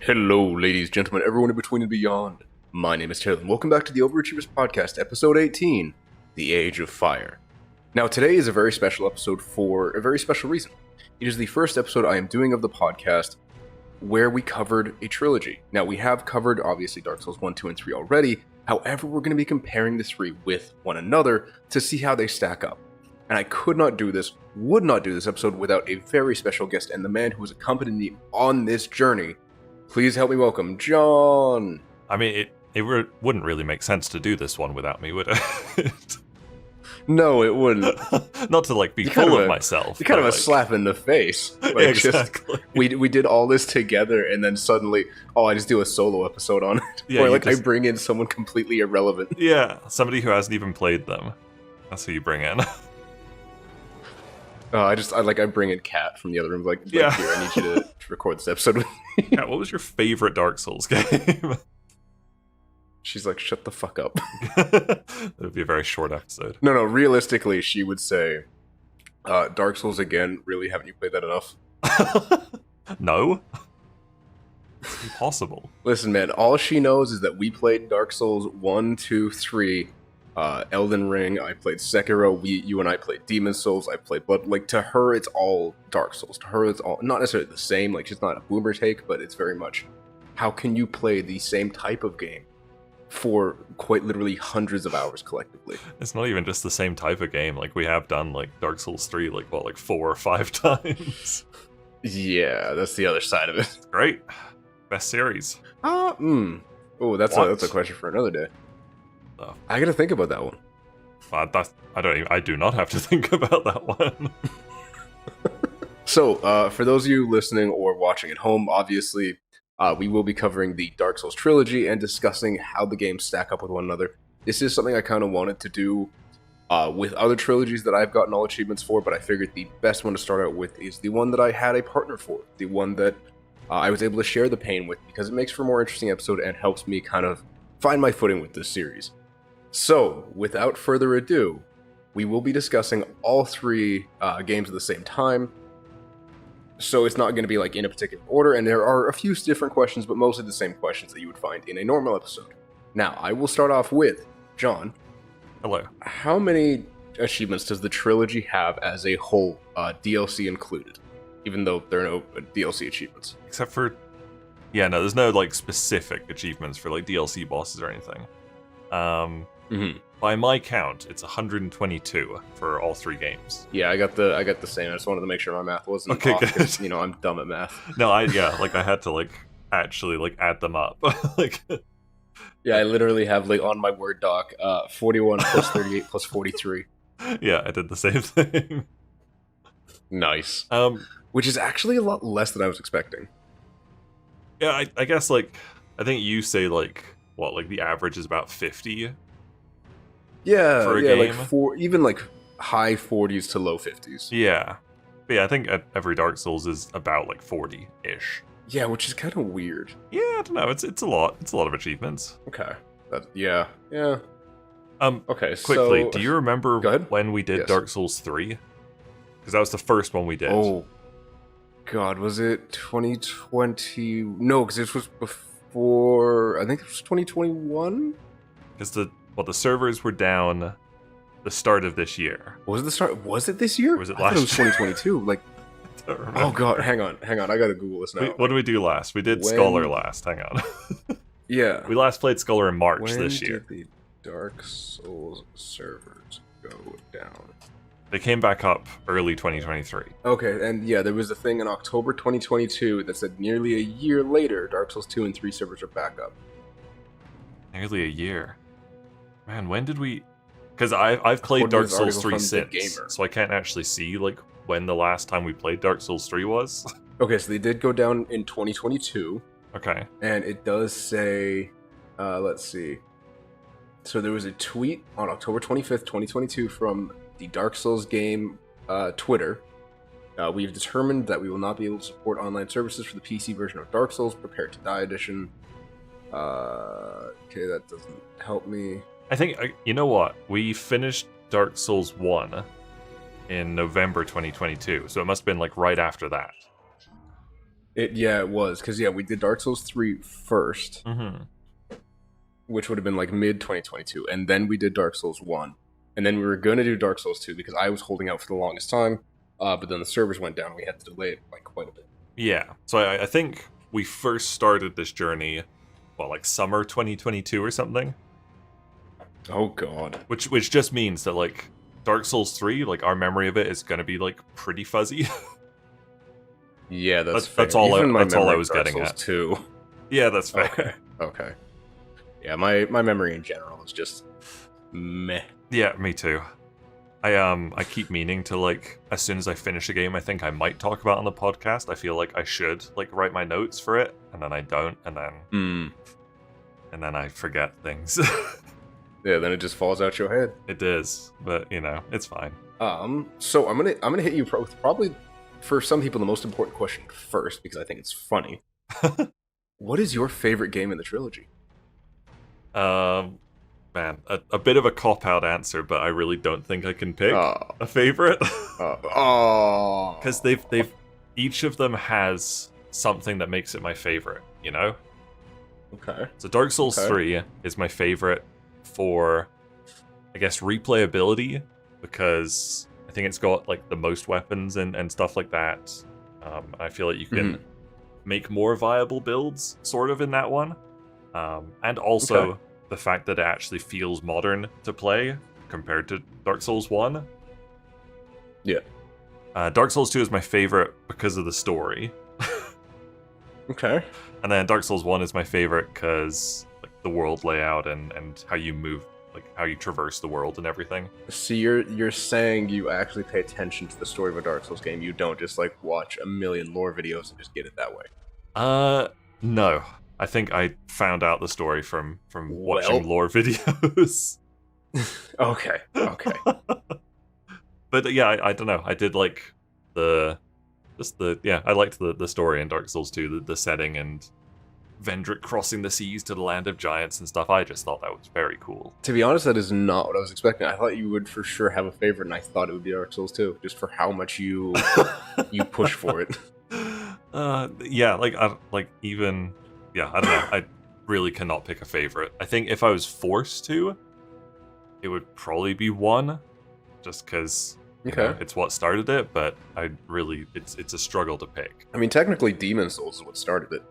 Hello, ladies, gentlemen, everyone in between and beyond. My name is Taylor, and welcome back to the Overachievers Podcast, Episode 18, The Age of Fire. Now, today is a very special episode for a very special reason. It is the first episode I am doing of the podcast where we covered a trilogy. Now, we have covered, obviously, Dark Souls 1, 2, and 3 already. However, we're going to be comparing the three with one another to see how they stack up. And I would not do this episode without a very special guest and the man who has accompanied me on this journey. Please help me welcome John. I mean, it wouldn't really make sense to do this one without me, would it? No, it wouldn't. Not to be full of myself. You're kind of a slap in the face. Exactly. We did all this together, and then suddenly, I just do a solo episode on it. Yeah, or I bring in someone completely irrelevant. Yeah, somebody who hasn't even played them. That's who you bring in. I bring in Kat from the other room. Here, I need you to record this episode with me. Kat, what was your favorite Dark Souls game? She's like, shut the fuck up. It would be a very short episode. No, realistically, she would say, Dark Souls again, really, haven't you played that enough? No. It's impossible. Listen, man, all she knows is that we played Dark Souls 1, 2, 3, Elden Ring, I played Sekiro, you and I played Demon Souls, I played Blood. To her, it's all Dark Souls. To her, it's all, not necessarily the same, she's not a boomer take, but it's very much, how can you play the same type of game for quite literally hundreds of hours collectively? It's not even just the same type of game. We have done Dark Souls 3 4 or 5 times. Yeah, that's the other side of it. It's great. Best series. Oh, that's a question for another day. Oh. I gotta think about that one. I do not have to think about that one. So, for those of you listening or watching at home, obviously, we will be covering the Dark Souls trilogy and discussing how the games stack up with one another. This is something I kind of wanted to do with other trilogies that I've gotten all achievements for, but I figured the best one to start out with is the one that I had a partner for, the one that I was able to share the pain with, because it makes for a more interesting episode and helps me kind of find my footing with this series. So, without further ado, we will be discussing all three games at the same time. So it's not going to be in a particular order, and there are a few different questions, but mostly the same questions that you would find in a normal episode. Now, I will start off with, John. Hello. How many achievements does the trilogy have as a whole, DLC included? Even though there are no DLC achievements. Except for... Yeah, no, there's no, specific achievements for, DLC bosses or anything. By my count, it's 122 for all three games. Yeah, I got the same. I just wanted to make sure my math wasn't okay, off, good. 'cause, I'm dumb at math. No, I had to actually add them up. Yeah, I literally have on my Word doc 41 plus 38 plus 43. Yeah, I did the same thing. Nice. Which is actually a lot less than I was expecting. Yeah, I guess I think you say the average is about 50. Yeah, for a game. Even high 40s to low 50s. Yeah. But yeah, I think every Dark Souls is about 40-ish. Yeah, which is kind of weird. Yeah, I don't know. It's a lot. It's a lot of achievements. Okay. Yeah. Okay. Quickly, so, do you remember when we did Dark Souls 3? Because that was the first one we did. Oh, God, was it 2020? No, because this was before. I think it was 2021. Because the servers were down the start of this year. Was it the start? Was it this year? Or was it I thought last it was 2022. Oh God, hang on. I gotta Google this now. What did we do last? We did Scholar last. Hang on. Yeah. We last played Scholar in March this year. When did the Dark Souls servers go down? They came back up early 2023. Okay, and yeah, there was a thing in October 2022 that said nearly a year later, Dark Souls 2 and 3 servers are back up. Nearly a year. Man, when did we... Because I've played Dark Souls 3 since, so I can't actually see, when the last time we played Dark Souls 3 was. Okay, so they did go down in 2022. Okay. And it does say... let's see. So there was a tweet on October 25th, 2022 from the Dark Souls game Twitter. We've determined that we will not be able to support online services for the PC version of Dark Souls. Prepare to Die edition. Okay, that doesn't help me. I think, you know what? We finished Dark Souls 1 in November 2022, so it must have been right after that. It was because we did Dark Souls 3 first, Mm-hmm. which would have been like mid 2022, and then we did Dark Souls 1, and then we were gonna do Dark Souls 2 because I was holding out for the longest time, but then the servers went down. We had to delay it by quite a bit. Yeah. So I think we first started this journey, like summer 2022 or something. Oh god. Which just means that like Dark Souls 3, like our memory of it is gonna be like pretty fuzzy. Yeah, that's fair. That's all. That's all I was Dark getting Souls at. 2. Yeah, that's fair. Okay. Yeah, my memory in general is just meh. Yeah, me too. I keep meaning to, like, as soon as I finish a game I think I might talk about on the podcast, I feel like I should like write my notes for it, and then I don't, and then I forget things. Yeah, then it just falls out your head. It is, but you know, it's fine. So I'm gonna hit you with probably for some people the most important question first because I think it's funny. What is your favorite game in the trilogy? Man, a bit of a cop-out answer, but I really don't think I can pick a favorite. Because they've each of them has something that makes it my favorite, you know? Okay. So Dark Souls 3 is my favorite for, I guess, replayability, because I think it's got like the most weapons and stuff like that. I feel like you can make more viable builds, sort of, in that one. And also the fact that it actually feels modern to play compared to Dark Souls 1. Yeah. Dark Souls 2 is my favorite because of the story. Okay. And then Dark Souls 1 is my favorite because like the world layout and how you move, like how you traverse the world and everything. So you're saying you actually pay attention to the story of a Dark Souls game. You don't just like watch a million lore videos and just get it that way. No. I think I found out the story from watching lore videos. Okay. But yeah, I don't know. I did like I liked the story in Dark Souls 2, the setting and Vendrick crossing the seas to the land of giants and stuff. I just thought that was very cool. To be honest, that is not what I was expecting. I thought you would for sure have a favorite, and I thought it would be Dark Souls 2, just for how much you push for it. I don't know. I really cannot pick a favorite. I think if I was forced to, it would probably be 1, just because it's what started it. But it's a struggle to pick. I mean, technically, Demon Souls is what started it.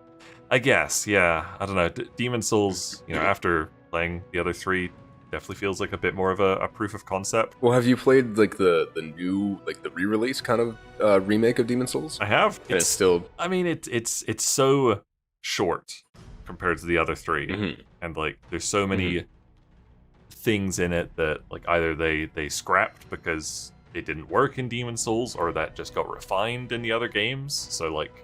I guess, yeah. I don't know. Demon Souls, after playing the other 3, definitely feels like a bit more of a proof of concept. Well, have you played like the new, like the re-release kind of remake of Demon Souls? I have. And it's still. I mean, it's so short compared to the other 3, and like there's so many things in it that like either they scrapped because it didn't work in Demon Souls, or that just got refined in the other games. So like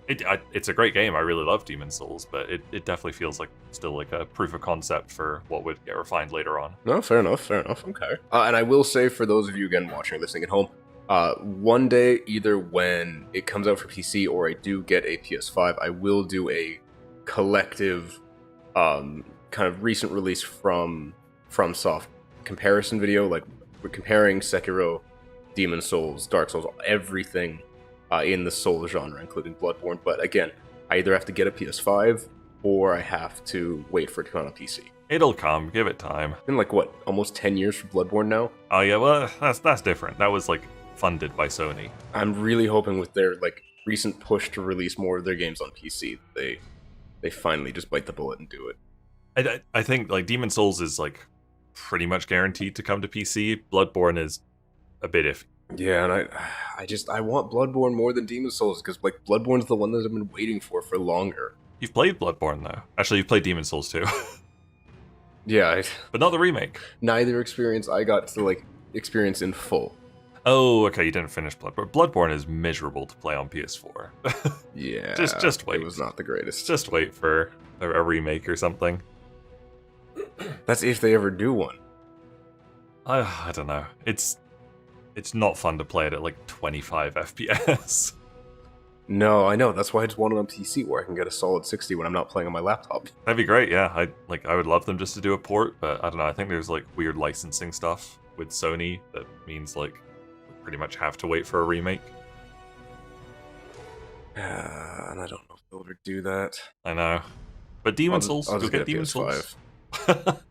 it's a great game. I really love Demon Souls, but it definitely feels like still like a proof of concept for what would get refined later on. No, fair enough. Okay. And I will say, for those of you again watching or listening at home, one day, either when it comes out for PC or I do get a PS5, I will do a collective kind of recent release from FromSoft comparison video. Like, we're comparing Sekiro, Demon Souls, Dark Souls, everything in the Soul genre, including Bloodborne. But again, I either have to get a PS5 or I have to wait for it to come on PC. It'll come. Give it time. It's been like, what, almost 10 years for Bloodborne now? Oh yeah, well, that's different. That was like funded by Sony. I'm really hoping with their like recent push to release more of their games on PC, they finally just bite the bullet and do it. I think like Demon Souls is like pretty much guaranteed to come to PC. Bloodborne is a bit iffy. Yeah, and I want Bloodborne more than Demon Souls, because like Bloodborne's the one that I've been waiting for longer. You've played Bloodborne though. Actually, you've played Demon Souls too. Yeah, but not the remake. Neither experience I got to like experience in full. Oh, okay, you didn't finish Bloodborne. Bloodborne is miserable to play on PS4. Yeah, just wait. It was not the greatest. Just wait for a remake or something. That's if they ever do one. I don't know. It's not fun to play it at like 25 FPS. No, I know. That's why I just want it on PC, where I can get a solid 60 when I'm not playing on my laptop. That'd be great. Yeah, I would love them just to do a port, but I don't know. I think there's like weird licensing stuff with Sony that means like we pretty much have to wait for a remake. And I don't know if they'll ever do that. I know. But Demon Souls, I'll go just get get a Demon Souls. PS5.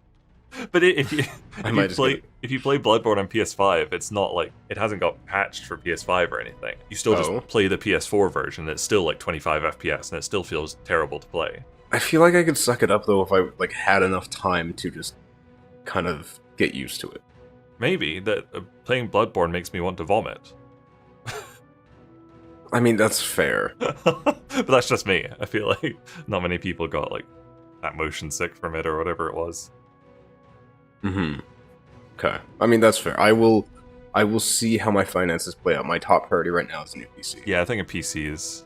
But if you I might just get it. if you play Bloodborne on PS5, it's not like it hasn't got patched for PS5 or anything. You still just Oh. play the PS4 version. It's still like 25 FPS, and it still feels terrible to play. I feel like I could suck it up though if I like had enough time to just kind of get used to it. Maybe that playing Bloodborne makes me want to vomit. I mean, that's fair. But that's just me. I feel like not many people got like that motion sick from it or whatever it was. Okay. I mean, that's fair. I will see how my finances play out. My top priority right now is a new PC. Yeah, I think a PC is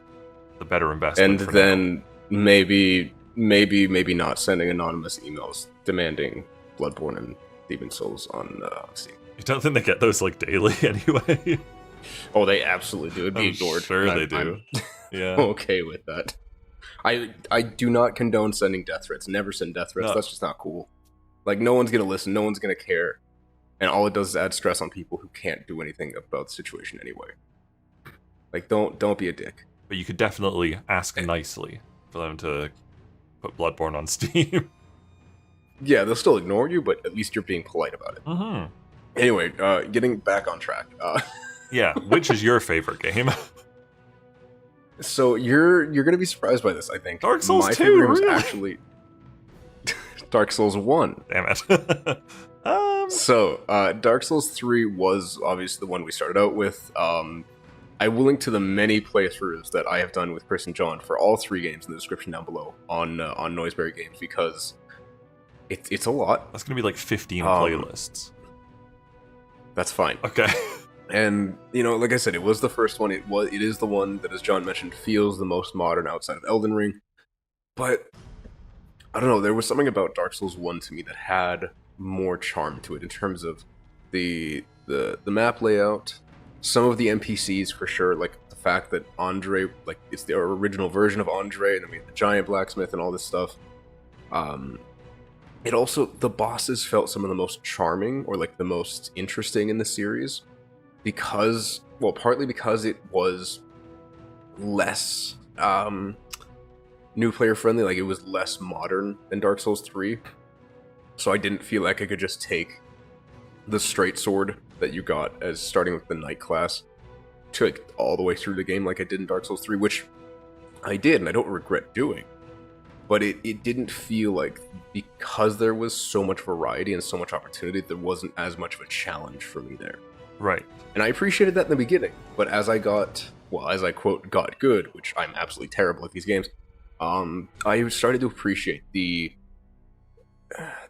the better investment. And for then maybe not sending anonymous emails demanding Bloodborne and Demon Souls on Steam. You don't think they get those like daily anyway? Oh, they absolutely do. It'd be I'm ignored. sure and they do. Yeah. I'm okay with that. I do not condone sending death threats. Never send death threats. No. That's just not cool. Like, no one's gonna listen. No one's gonna care. And all it does is add stress on people who can't do anything about the situation anyway. Like, don't be a dick. But you could definitely ask nicely for them to put Bloodborne on Steam. Yeah, they'll still ignore you, but at least you're being polite about it. Mm-hmm. Anyway, getting back on track. Yeah, which is your favorite game? So you're gonna be surprised by this, I think. Dark Souls My 2, favorite was really? actually Dark Souls 1. Damn it. So, Dark Souls 3 was obviously the one we started out with. I will link to the many playthroughs that I have done with Chris and John for all three games in the description down below on Noiseberry Games, because it's a lot. That's gonna be like 15 Um, playlists. That's fine. Okay. And, you know, like I said, it was the first one. It is the one that, as John mentioned, feels the most modern outside of Elden Ring. But, I don't know, there was something about Dark Souls 1 to me that had more charm to it in terms of the map layout, some of the NPCs for sure, like the fact that Andre, like, it's the original version of Andre, and then we have the giant blacksmith and all this stuff. It also, the bosses felt some of the most charming, or like the most interesting in the series, because, well, partly because it was less new player friendly, like it was less modern than Dark Souls 3. So I didn't feel like I could just take the straight sword that you got as starting with the knight class to like all the way through the game like I did in Dark Souls 3, which I did and I don't regret doing. But it didn't feel like, because there was so much variety and so much opportunity, there wasn't as much of a challenge for me there. Right. And I appreciated that in the beginning, but as I got, well, as I quote, got good, which I'm absolutely terrible at these games, I started to appreciate the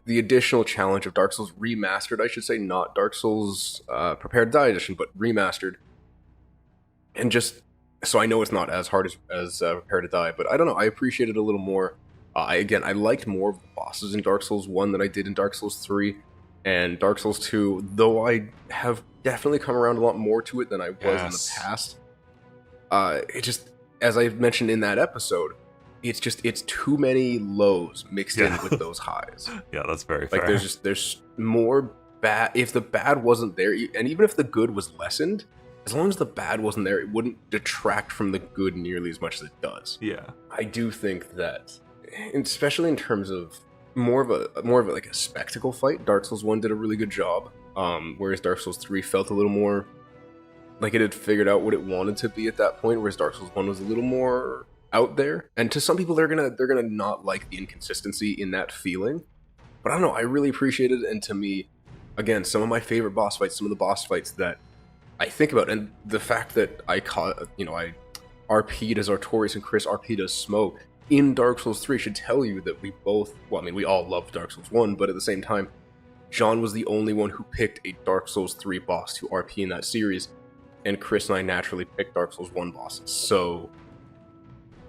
additional challenge of Dark Souls Remastered, I should say, not Dark Souls Prepare to Die Edition, but Remastered. And just, so I know it's not as hard as Prepare to Die, but I don't know, I appreciate it a little more. I liked more of the bosses in Dark Souls 1 than I did in Dark Souls 3. And Dark Souls 2, though I have definitely come around a lot more to it than I was in the past, it just, as I mentioned in that episode, it's too many lows mixed in with those highs. Yeah, that's very fair. Like there's more bad. If the bad wasn't there, and even if the good was lessened, as long as the bad wasn't there, it wouldn't detract from the good nearly as much as it does. Yeah, I do think that, especially in terms of more of a like a spectacle fight, Dark Souls 1 did a really good job. Whereas Dark Souls 3 felt a little more like it had figured out what it wanted to be at that point, whereas Dark Souls 1 was a little more out there. And to some people, they're gonna not like the inconsistency in that feeling. But I don't know, I really appreciated it, and to me, again, some of my favorite boss fights, some of the boss fights that I think about, and the fact that I RP'd as Artorias and Chris RP'd as Smoke in Dark Souls 3 should tell you that we both, well, I mean, we all loved Dark Souls 1, but at the same time, John was the only one who picked a Dark Souls 3 boss to RP in that series, and Chris and I naturally picked Dark Souls 1 bosses. So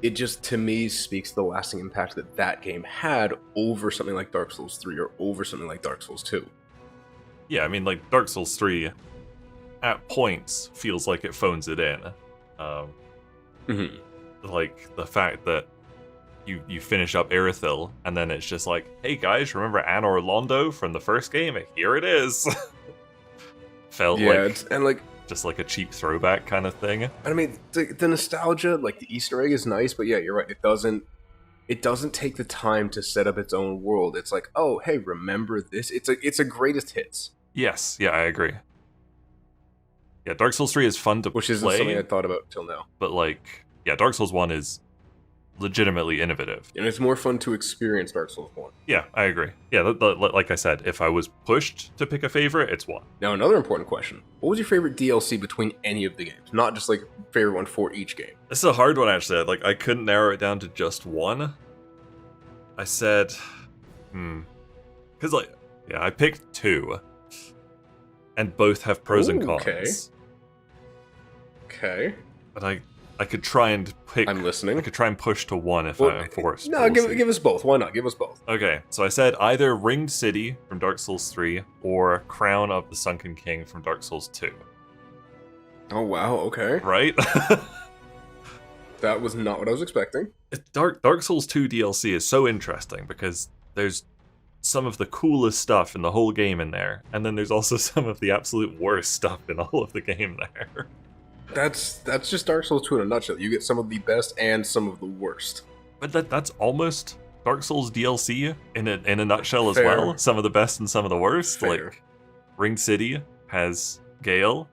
it just, to me, speaks to the lasting impact that game had over something like Dark Souls 3 or over something like Dark Souls 2. Yeah, I mean, like, Dark Souls 3, at points, feels like it phones it in. Like, the fact that you finish up Irithyll, and then it's just like, hey guys, remember Anor Londo from the first game? Here it is. Felt just like a cheap throwback kind of thing. I mean, the nostalgia, like the Easter egg, is nice, but yeah, you're right. It doesn't take the time to set up its own world. It's like, oh, hey, remember this? It's a greatest hits, Yes, yeah, I agree. Yeah, Dark Souls 3 is fun to which isn't play, something I thought about till now. but like, yeah, Dark Souls 1 is legitimately innovative. And it's more fun to experience Dark Souls 1. Yeah, I agree. Yeah, like I said, if I was pushed to pick a favorite, it's 1. Now, another important question. What was your favorite DLC between any of the games? Not just, like, favorite one for each game. This is a hard one, actually. Like, I couldn't narrow it down to just one. I said, because, like, yeah, I picked 2. And both have pros and cons. Okay. But I could try and pick... I'm listening. I could try and push to 1 if I'm forced. No, give us both. Why not? Give us both. Okay, so I said either Ringed City from Dark Souls 3 or Crown of the Sunken King from Dark Souls 2. Oh, wow, okay. Right? That was not what I was expecting. Dark Souls 2 DLC is so interesting because there's some of the coolest stuff in the whole game in there, and then there's also some of the absolute worst stuff in all of the game there. That's just Dark Souls 2 in a nutshell. You get some of the best and some of the worst. But that's almost Dark Souls DLC in a nutshell as Fair. well. Some of the best and some of the worst. Fair. Like, Ringed City has Gale,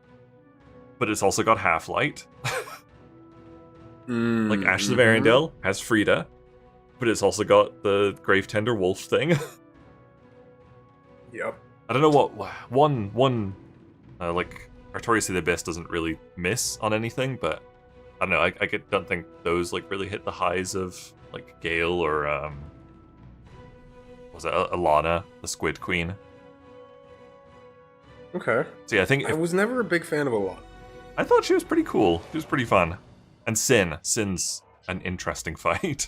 but it's also got Half-Light. Like, Ashes of Arendelle has Frida, but it's also got the Gravetender Wolf thing. Yep. I don't know what one like Artorias the Abyss doesn't really miss on anything, but I don't know. I don't think those like really hit the highs of like Gale or was it Alana, the Squid Queen? Okay. So yeah, I think I was never a big fan of Alana. I thought she was pretty cool. She was pretty fun. And Sin's an interesting fight.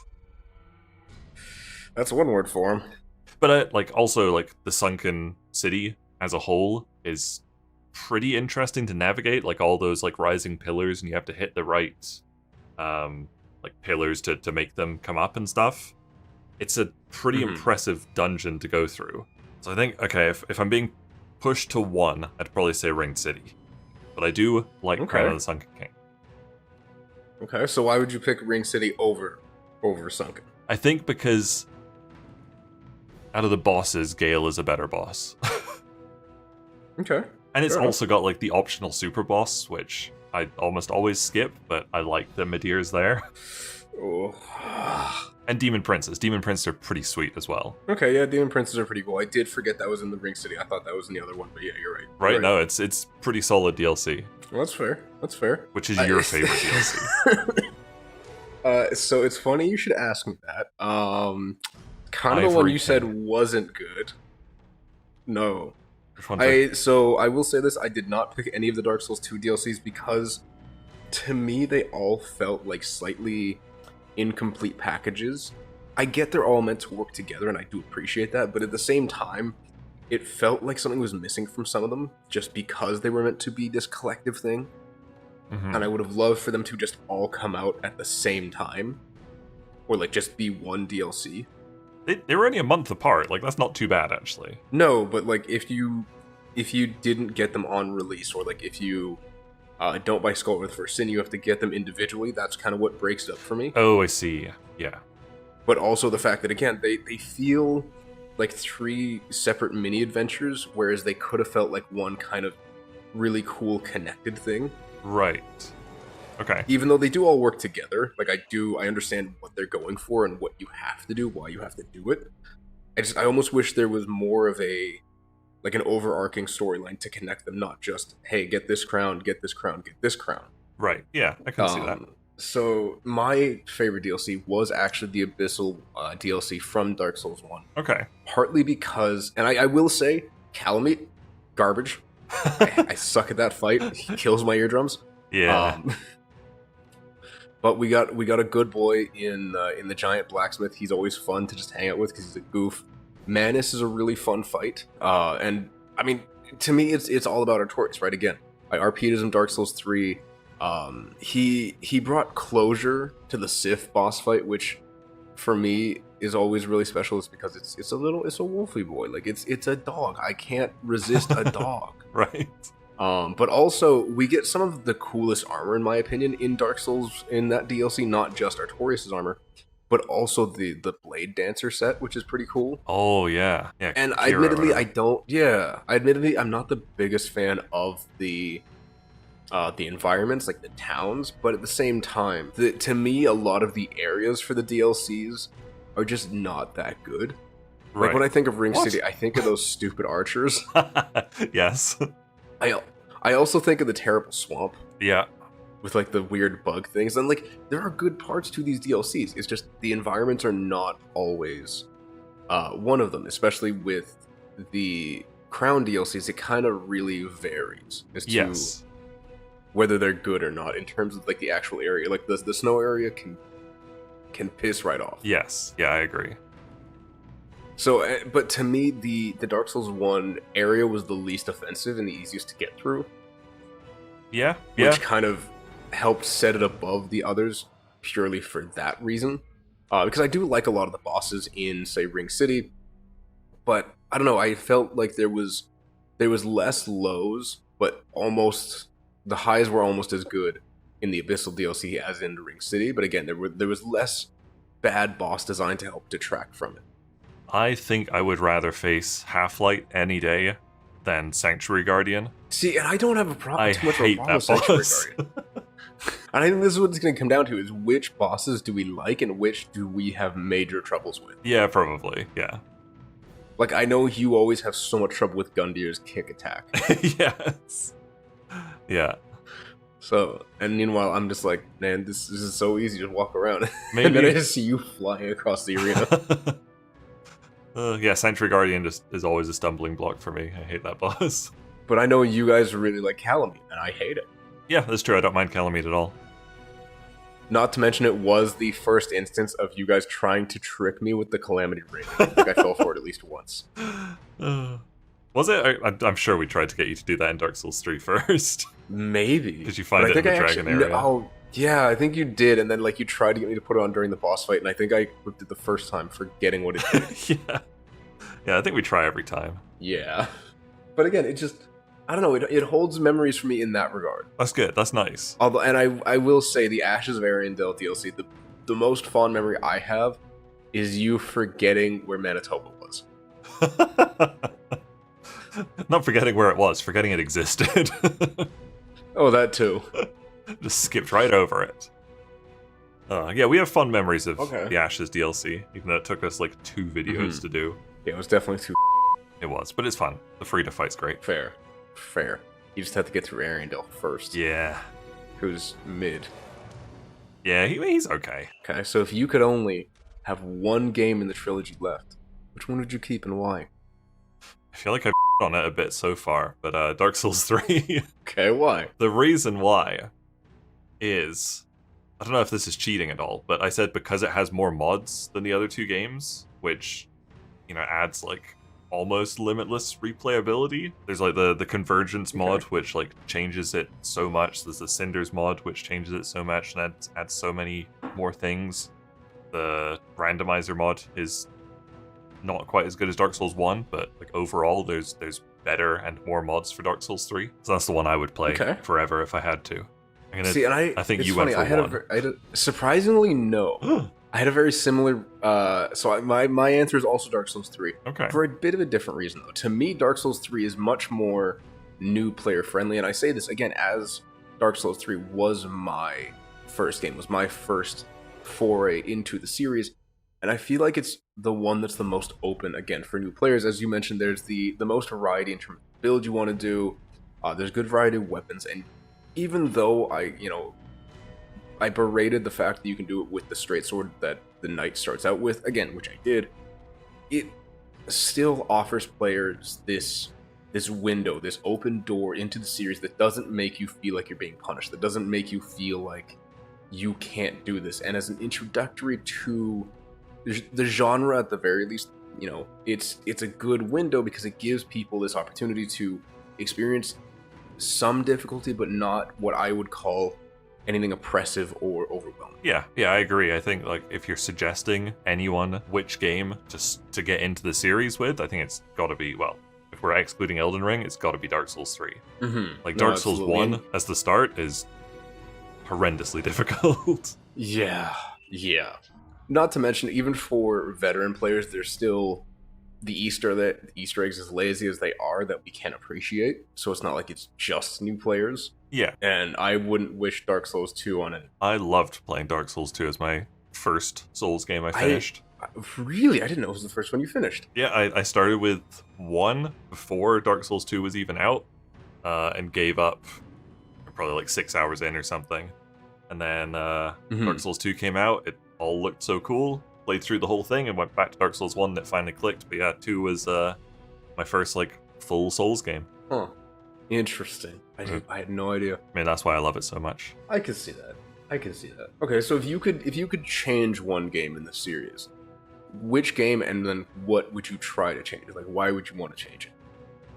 That's one word for him. But also like the Sunken City as a whole is pretty interesting to navigate. Like all those like rising pillars, and you have to hit the right like pillars to make them come up and stuff. It's a pretty impressive dungeon to go through. So I think, okay, if I'm being pushed to 1, I'd probably say Ringed City. But I do like Crown of the Sunken King. Okay, so why would you pick Ring City over Sunken? I think because out of the bosses, Gale is a better boss. Okay. And it's Fair also got like the optional super boss, which I almost always skip, but I like the Midir's there. Oh. And Demon Princes. Demon Princes are pretty sweet as well. Okay, yeah, Demon Princes are pretty cool. I did forget that was in the Ring City. I thought that was in the other one, but yeah, you're right. Right? No, it's pretty solid DLC. Well, that's fair. That's fair. Which is your favorite DLC? So it's funny you should ask me that. Kind of the one you said wasn't good. No. Which one's So I will say this, I did not pick any of the Dark Souls 2 DLCs because to me they all felt like slightly incomplete packages. I get they're all meant to work together and I do appreciate that, but at the same time, it felt like something was missing from some of them just because they were meant to be this collective thing. Mm-hmm. And I would have loved for them to just all come out at the same time. Or like just be one DLC. They were only a month apart. Like, that's not too bad, actually. No, but like if you didn't get them on release, or like if you don't buy Skull with First Sin, you have to get them individually. That's kind of what breaks it up for me. Oh, I see. Yeah. But also the fact that, again, they feel like 3 separate mini adventures, whereas they could have felt like one kind of really cool connected thing. Right. Okay. Even though they do all work together, like I understand what they're going for and what you have to do, why you have to do it. I almost wish there was more of an overarching storyline to connect them, not just, hey, get this crown, get this crown, get this crown. Right. Yeah, I can see that. So my favorite DLC was actually the Abyssal DLC from Dark Souls 1. Okay. Partly because, and I will say, Calamite, garbage. I suck at that fight. He kills my eardrums. Yeah. But we got a good boy in the giant blacksmith. He's always fun to just hang out with because he's a goof. Manus is a really fun fight. And I mean, to me, it's all about Artorias, right? Again, I RP'd him Dark Souls 3. He brought closure to the Sith boss fight, which for me is always really special. It's because it's a wolfy boy. Like it's a dog. I can't resist a dog. Right. But also, we get some of the coolest armor, in my opinion, in Dark Souls in that DLC. Not just Artorias' armor, but also the Blade Dancer set, which is pretty cool. Oh yeah, yeah. And Kira, admittedly, whatever. I don't. Yeah, admittedly, I'm not the biggest fan of the environments, like the towns. But at the same time, to me, a lot of the areas for the DLCs are just not that good. Right. Like when I think of Ring What? City, I think of those stupid archers. Yes. I also think of the terrible swamp Yeah. with like the weird bug things, and like there are good parts to these DLCs. It's just the environments are not always one of them, especially with the Crown DLCs. It kind of really varies as to Yes. whether they're good or not in terms of like the actual area. Like the snow area can piss right off. Yes. Yeah, I agree. So, but to me, the Dark Souls 1 area was the least offensive and the easiest to get through, Yeah. Yeah. which kind of helped set it above the others purely for that reason. Because I do like a lot of the bosses in, say, Ring City, but I don't know. I felt like there was less lows, but almost the highs were almost as good in the Abyssal DLC as in Ring City. But again, there was less bad boss design to help detract from it. I think I would rather face Half-Light any day than Sanctuary Guardian. See, and I don't have a problem. I Too much of a hate problem that with Sanctuary boss. Guardian. And I think this is what it's going to come down to: is which bosses do we like and which do we have major troubles with. Yeah, probably. Yeah. Like I know you always have so much trouble with Gundir's kick attack. Yes. Yeah. So, and meanwhile, I'm just like, man, this is so easy to walk around. Maybe. And then I just see you flying across the arena. Yeah, Sanctuary Guardian just is always a stumbling block for me. I hate that boss. But I know you guys really like Calamite, and I hate it. Yeah, that's true. I don't mind Calamite at all. Not to mention, it was the first instance of you guys trying to trick me with the Calamity Ring. I think I fell for it at least once. Was it? I'm sure we tried to get you to do that in Dark Souls 3 first. Maybe. Did you find But it in the I dragon actually, area? Oh, yeah, I think you did. And then like you tried to get me to put it on during the boss fight, and I think I whipped it the first time, forgetting what it did. Yeah. Yeah, I think we try every time. Yeah. But again, it just, I don't know, it holds memories for me in that regard. That's good. That's nice. Although, and I will say, the Ashes of Ariandel DLC, the most fond memory I have is you forgetting where Manitoba was. Not forgetting where it was, forgetting it existed. Oh, that too. Just skipped right over it. Yeah, we have fun memories of Okay. the Ashes DLC, even though it took us like 2 videos to do. Yeah, it was definitely too It was, but it's fun. The Frida fight's great. fair. Fair. You just have to get through Ariandel first, Yeah. who's mid. Yeah, he's okay. Okay, so if you could only have one game in the trilogy left, which one would you keep and why? I feel like I've on it a bit so far, but Dark Souls 3. Okay, why? The reason why is, I don't know if this is cheating at all, but I said because it has more mods than the other 2 games, which, adds like almost limitless replayability. There's like the Convergence mod, which like changes it so much. There's the Cinders mod, which changes it so much and adds so many more things. The Randomizer mod is not quite as good as Dark Souls 1, but like overall there's better and more mods for Dark Souls 3. So that's the one I would play forever if I had to. See, and I think it's you funny, went for one. I had a surprisingly no. I had a very similar. My answer is also Dark Souls 3. Okay. For a bit of a different reason, though. To me, Dark Souls 3 is much more new player friendly, and I say this again as Dark Souls 3 was my first game, was my first foray into the series, and I feel like it's the one that's the most open again for new players. As you mentioned, there's the most variety in terms of build you want to do. There's good variety of weapons, and even though I berated the fact that you can do it with the straight sword that the knight starts out with, again, which I did, it still offers players this window, this open door into the series that doesn't make you feel like you're being punished, that doesn't make you feel like you can't do this. And as an introductory to the genre, at the very least, it's a good window because it gives people this opportunity to experience some difficulty, but not what I would call anything oppressive or overwhelming. Yeah, I agree. I think like if you're suggesting anyone which game to get into the series with, I think it's got to be, well, if we're excluding Elden Ring, it's got to be Dark Souls 3. Like No, Dark Souls absolutely. 1 as the start is horrendously difficult. Yeah, yeah. Not to mention, even for veteran players, there's still the Easter eggs, as lazy as they are, that we can appreciate. So it's not like it's just new players. Yeah, And I wouldn't wish Dark Souls 2 on it. I loved playing Dark Souls 2 as my first Souls game I finished. Really? I didn't know it was the first one you finished. Yeah, I started with 1 before Dark Souls 2 was even out, and gave up probably like 6 hours in or something. And then Dark Souls 2 came out, it all looked so cool, played through the whole thing and went back to Dark Souls 1 and it finally clicked. But yeah, 2 was my first like full Souls game. Huh. Interesting. I had no idea. I mean, that's why I love it so much. I can see that. Okay, so if you could change one game in the series, which game, and then what would you try to change? Like, why would you want to change it?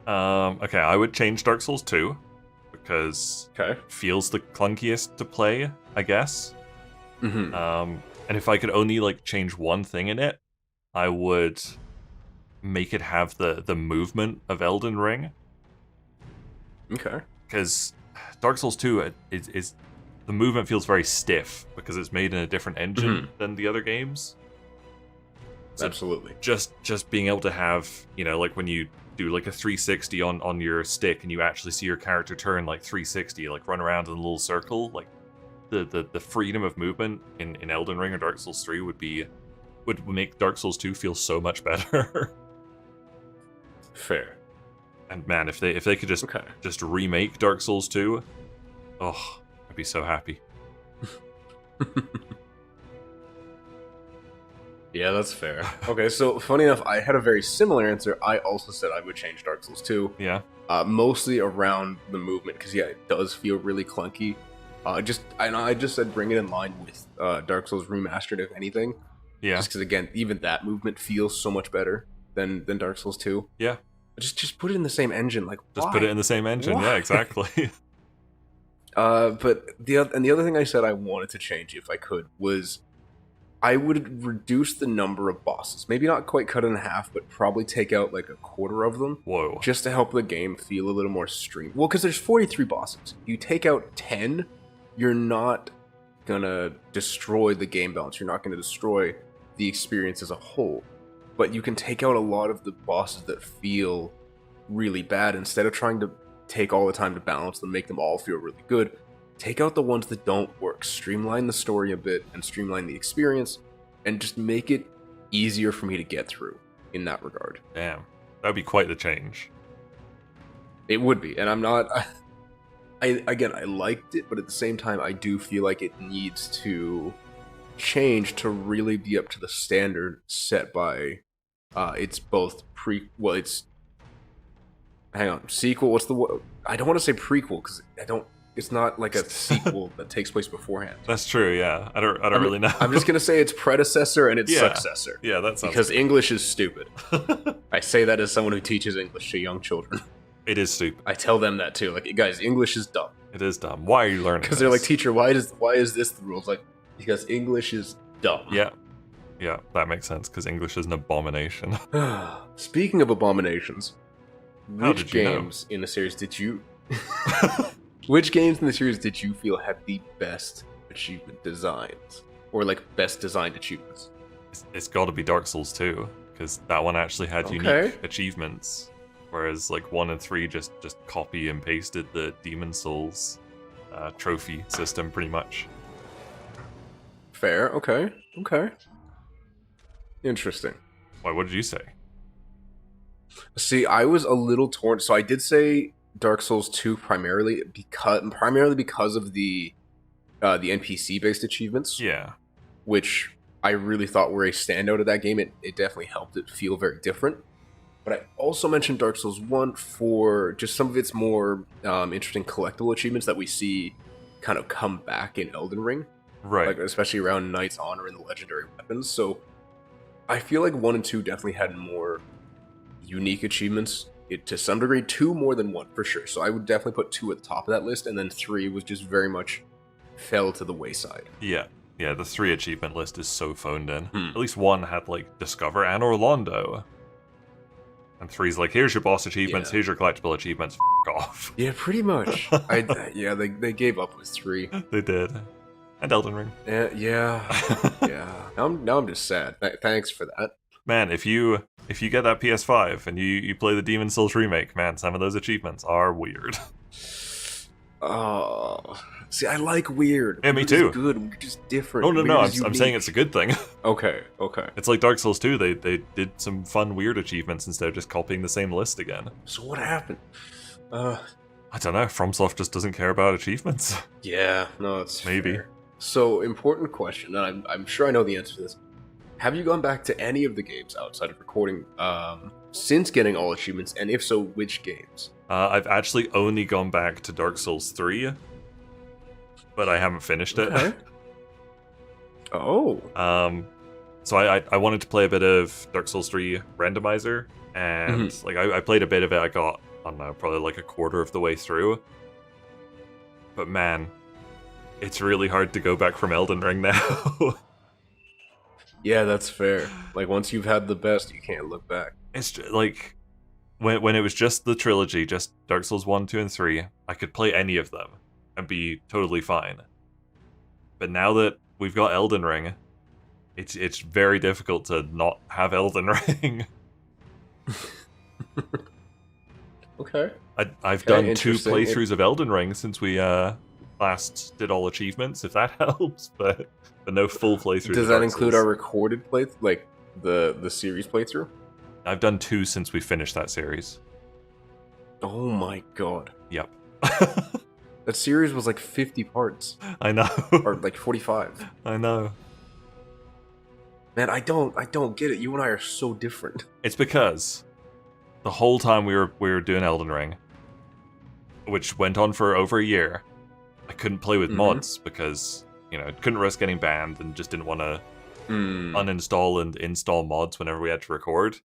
Okay, I would change Dark Souls 2 because Okay. it feels the clunkiest to play, I guess. And if I could only like change one thing in it, I would make it have the movement of Elden Ring. Okay. Because Dark Souls 2 is the movement feels very stiff because it's made in a different engine than the other games. So Absolutely. just being able to have, you know, like when you do like a 360 on your stick and you actually see your character turn like 360, like run around in a little circle, like the freedom of movement in Elden Ring or Dark Souls 3 would make Dark Souls 2 feel so much better. Fair. And man, if they could just remake Dark Souls 2, oh, I'd be so happy. Yeah, that's fair. Okay, so funny enough, I had a very similar answer. I also said I would change Dark Souls 2. Yeah. Mostly around the movement, because yeah, it does feel really clunky. I just said bring it in line with Dark Souls Remastered, if anything. Yeah. Just because again, even that movement feels so much better than Dark Souls 2. Yeah. Just put it in the same engine, like Just why? put it in the same engine. Why? Yeah, exactly. But the other thing I said I wanted to change if I could was I would reduce the number of bosses. Maybe not quite cut it in half, but probably take out like a quarter of them. Whoa. Just to help the game feel a little more streamed. Well, because there's 43 bosses. You take out 10, you're not gonna destroy the game balance. You're not gonna destroy the experience as a whole. But you can take out a lot of the bosses that feel really bad. Instead of trying to take all the time to balance them, make them all feel really good, take out the ones that don't work. Streamline the story a bit and streamline the experience and just make it easier for me to get through in that regard. Damn. That would be quite the change. It would be. And I'm not... I liked it, but at the same time, I do feel like it needs to change to really be up to the standard set by... it's both it's... Hang on. Sequel? What's the word? I don't want to say prequel, because it's not like a sequel that takes place beforehand. That's true, yeah. I don't really know. I'm just gonna say it's predecessor and its successor. Yeah, that sounds because English is stupid. I say that as someone who teaches English to young children. It is stupid. I tell them that too. Like, guys, English is dumb. It is dumb. Why are you learning? Because they're like, teacher, why is this the rules? Like, because English is dumb. Yeah, that makes sense. Because English is an abomination. Speaking of abominations, which did you know? games in the series did you? Which games in the series did you feel had the best achievement designs, or like best designed achievements? It's got to be Dark Souls 2, because that one actually had unique achievements, whereas like 1 and 3 just copy and pasted the Demon Souls trophy system pretty much. Fair. Okay. Interesting. Why? What did you say? See, I was a little torn. So I did say Dark Souls 2 primarily because of the NPC based achievements. Yeah. Which I really thought were a standout of that game. It definitely helped it feel very different. But I also mentioned Dark Souls 1 for just some of its more interesting collectible achievements that we see kind of come back in Elden Ring. Right. Like, especially around Knight's Honor and the legendary weapons. So I feel like 1 and 2 definitely had more unique achievements. To some degree, 2 more than 1 for sure. So I would definitely put 2 at the top of that list, and then 3 was just very much fell to the wayside. Yeah, the 3 achievement list is so phoned in. At least 1 had like Discover Anor Londo. And 3's like, here's your boss achievements, Yeah. here's your collectible achievements, off. Yeah, pretty much. Yeah, they gave up with 3. They did. And Elden Ring. Yeah. Now I'm just sad. Thanks for that. Man, if you get that PS5 and you play the Demon Souls remake, man, some of those achievements are weird. Oh, see, I like weird. Yeah, me Weird too. is good. We're just different. Oh no, Weird I'm is unique. saying it's a good thing. Okay. It's like Dark Souls 2. They did some fun weird achievements instead of just copying the same list again. So what happened? I don't know. FromSoft just doesn't care about achievements. Yeah, no, it's Maybe. fair. So, important question, and I'm sure I know the answer to this. Have you gone back to any of the games outside of recording since getting all achievements, and if so, which games? I've actually only gone back to Dark Souls 3, but I haven't finished it. Okay. Oh. So I wanted to play a bit of Dark Souls 3 randomizer, and like I played a bit of it. I got, I don't know, probably like a quarter of the way through. But man, it's really hard to go back from Elden Ring now. Yeah, that's fair. Like, once you've had the best, you can't look back. It's like when it was just the trilogy, just Dark Souls 1, 2, and 3, I could play any of them and be totally fine. But now that we've got Elden Ring, it's very difficult to not have Elden Ring. Okay. I've done 2 interesting. playthroughs of Elden Ring since we last did all achievements, if that helps, but no full playthroughs. Does that include our recorded playthrough, like the series playthrough? I've done 2 since we finished that series. Oh my god. Yep. That series was like 50 parts. I know. Or like 45. I know. Man, I don't get it. You and I are so different. It's because the whole time we were doing Elden Ring, which went on for over a year, I couldn't play with mods because, you know, couldn't risk getting banned and just didn't want to uninstall and install mods whenever we had to record.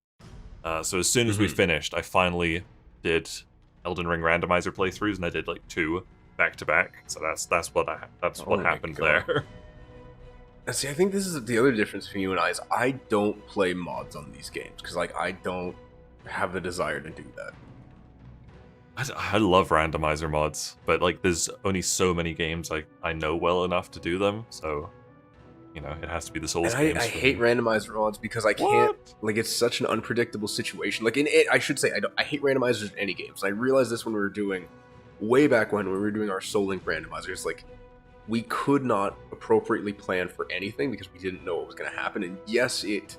So as soon as we finished, I finally did Elden Ring randomizer playthroughs, and I did like 2 back to back. So that's what happened there. See, I think this is the other difference between you and I is I don't play mods on these games because like I don't have the desire to do that. I love randomizer mods, but like there's only so many games I know well enough to do them, so you know it has to be the Souls games. I hate randomizer mods because I can't. Like, it's such an unpredictable situation. Like in it, I should say I hate randomizers in any games. I realized this when we were doing way back when we were doing our Soul Link randomizers. Like, we could not appropriately plan for anything because we didn't know what was going to happen. And yes, it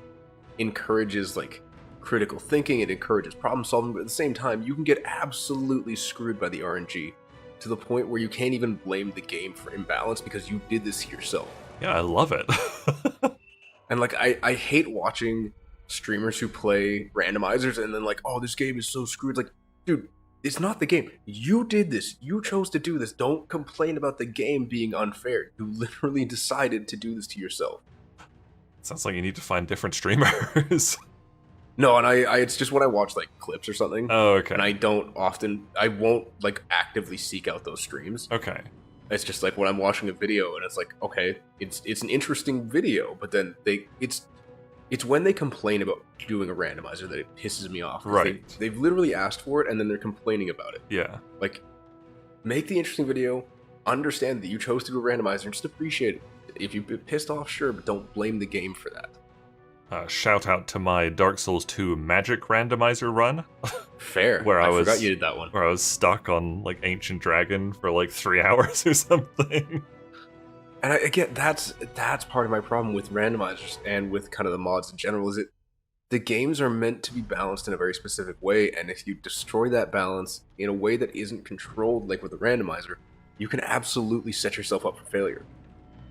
encourages like critical thinking, it encourages problem solving, but at the same time, you can get absolutely screwed by the RNG to the point where you can't even blame the game for imbalance because you did this yourself. Yeah, I love it. And like I hate watching streamers who play randomizers and then like, oh, this game is so screwed. Like, dude, it's not the game. You did this. You chose to do this. Don't complain about the game being unfair. You literally decided to do this to yourself. Sounds like you need to find different streamers. No, and I it's just when I watch like clips or something. Oh, okay. And I won't like actively seek out those streams. Okay. It's just like when I'm watching a video and it's like, okay, it's an interesting video, but then it's when they complain about doing a randomizer that it pisses me off. Right. They've literally asked for it and then they're complaining about it. Yeah. Like, make the interesting video, understand that you chose to do a randomizer, and just appreciate it. If you've been pissed off, sure, but don't blame the game for that. Shout out to my Dark Souls 2 Magic randomizer run. Fair. Where I forgot you did that one. Where I was stuck on like Ancient Dragon for like 3 hours or something. And I get that's part of my problem with randomizers and with kind of the mods in general, is it the games are meant to be balanced in a very specific way, and if you destroy that balance in a way that isn't controlled, like with a randomizer, you can absolutely set yourself up for failure.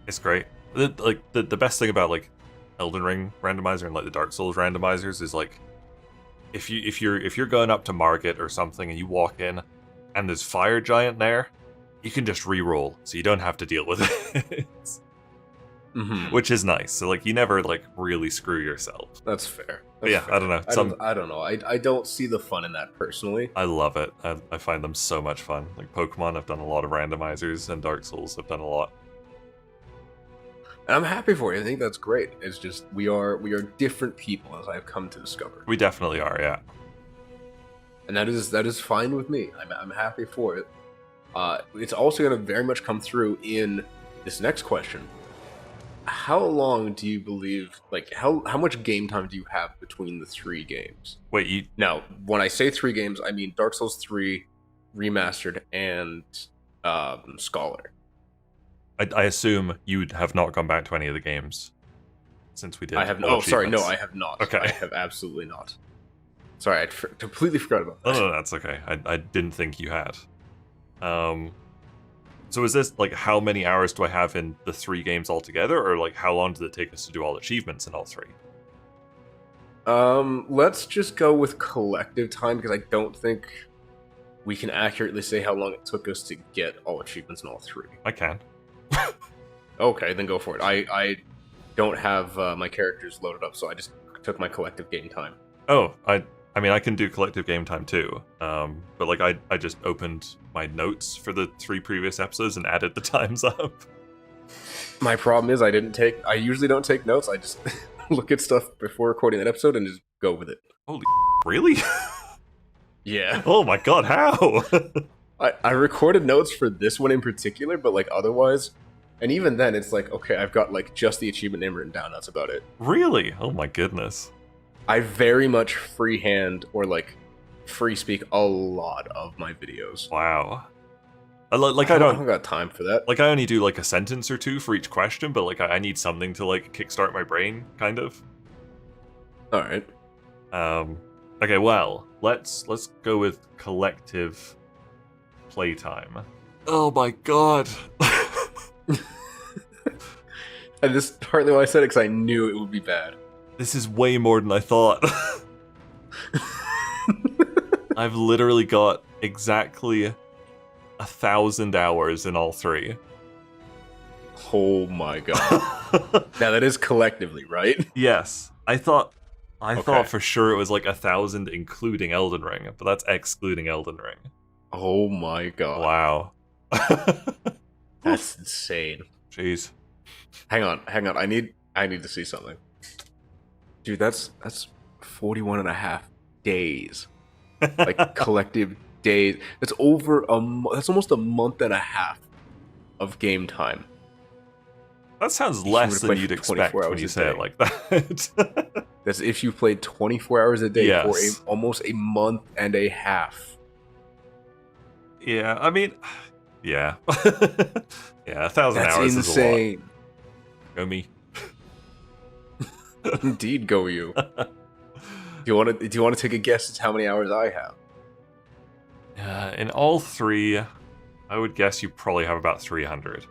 It's great. The best thing about like Elden Ring randomizer and like the Dark Souls randomizers is like if you're going up to Margit or something and you walk in and there's Fire Giant there, you can just re-roll, so you don't have to deal with it. Which is nice. So like you never like really screw yourself. That's fair. But yeah, fair. I don't know. I don't know. I don't see the fun in that personally. I love it. I find them so much fun. Like Pokemon, I've done a lot of randomizers, and Dark Souls, I've done a lot. And I'm happy for you. I think that's great. It's just we are different people, as I've come to discover. We definitely are, yeah. and that is fine with me. I'm happy for it. It's also going to very much come through in this next question. How long do you believe, like, how much game time do you have between the three games? Wait, you Now, when I say three games, I mean Dark Souls 3 Remastered and Scholar. I assume you have not gone back to any of the games since we did. I have all no. Oh, sorry, no, achievements. I have not. Okay. I have absolutely not. Sorry, I completely forgot about Oh, that. no, that's okay. I didn't think you had. So is this like how many hours do I have in the three games altogether, or like how long does it take us to do all achievements in all three? Let's just go with collective time because I don't think we can accurately say how long it took us to get all achievements in all three. I can. Okay, then go for it. I don't have my characters loaded up, so I just took my collective game time. Oh, I mean I can do collective game time too. But like I just opened my notes for the three previous episodes and added the times up. My problem is I usually don't take notes. I just look at stuff before recording that episode and just go with it. Holy really? Yeah. Oh my god, how? I recorded notes for this one in particular, but like otherwise, and even then it's like, okay, I've got like just the achievement name written down, that's about it. Really? Oh my goodness. I very much freehand or like free speak a lot of my videos. Wow. I don't got time for that. Like I only do like a sentence or two for each question, but like I need something to like kickstart my brain, kind of. All right. Okay, well, let's go with collective playtime. Oh my god. And this is partly why I said it, because I knew it would be bad. This is way more than I thought. I've literally got exactly 1,000 hours in all three. Oh my god. Now that is collectively, right? Yes. I thought Okay. for sure it was like 1,000 including Elden Ring, but that's excluding Elden Ring. Oh my god. Wow. That's insane. Jeez. Hang on. I need to see something. Dude, that's 41 and a half days. Like collective days. That's that's almost a month and a half of game time. That sounds You less would've than played you'd for expect 24 when hours you a say it day. like that. That's if you played 24 hours a day Yes. for almost a month and a half. Yeah, I mean, yeah. Yeah, 1,000 That's hours insane. is a lot. Go me. Indeed, go you. Do you want to take a guess at how many hours I have? In all three, I would guess you probably have about 300.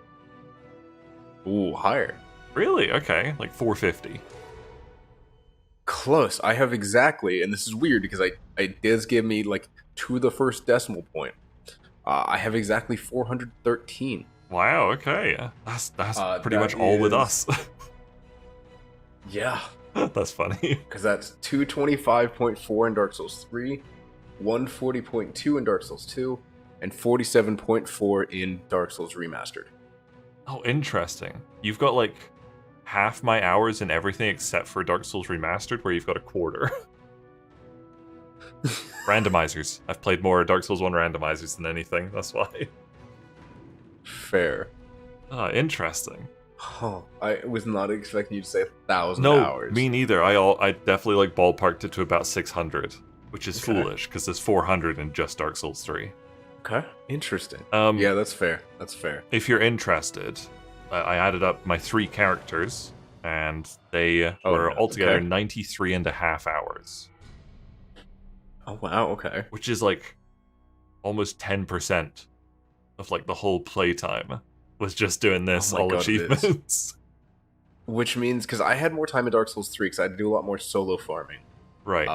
Ooh, higher. Really? Okay, like 450. Close. I have exactly, and this is weird because it does give me like to the first decimal point. I have exactly 413. Wow. Okay, that's pretty that much all with is- us. Yeah, That's funny. because that's 225.4 in Dark Souls 3, 140.2 in Dark Souls 2, and 47.4 in Dark Souls Remastered. Oh, interesting. You've got like half my hours in everything except for Dark Souls Remastered, where you've got a quarter. Randomizers. I've played more Dark Souls 1 randomizers than anything, that's why. Fair. Ah, interesting. Oh, I was not expecting you to say 1,000 No, hours. me neither. I definitely like ballparked it to about 600, which is Okay. foolish, because there's 400 in just Dark Souls 3. Okay, interesting. Um, Yeah, that's fair. That's fair. If you're interested, I added up my 3 characters, and they were altogether okay. 93 and a half hours, Oh wow. Okay. which is like almost 10% of like the whole playtime was just doing this, Oh my all God, it is. achievements. Which means because I had more time in Dark Souls 3 because I had to do a lot more solo farming. Right.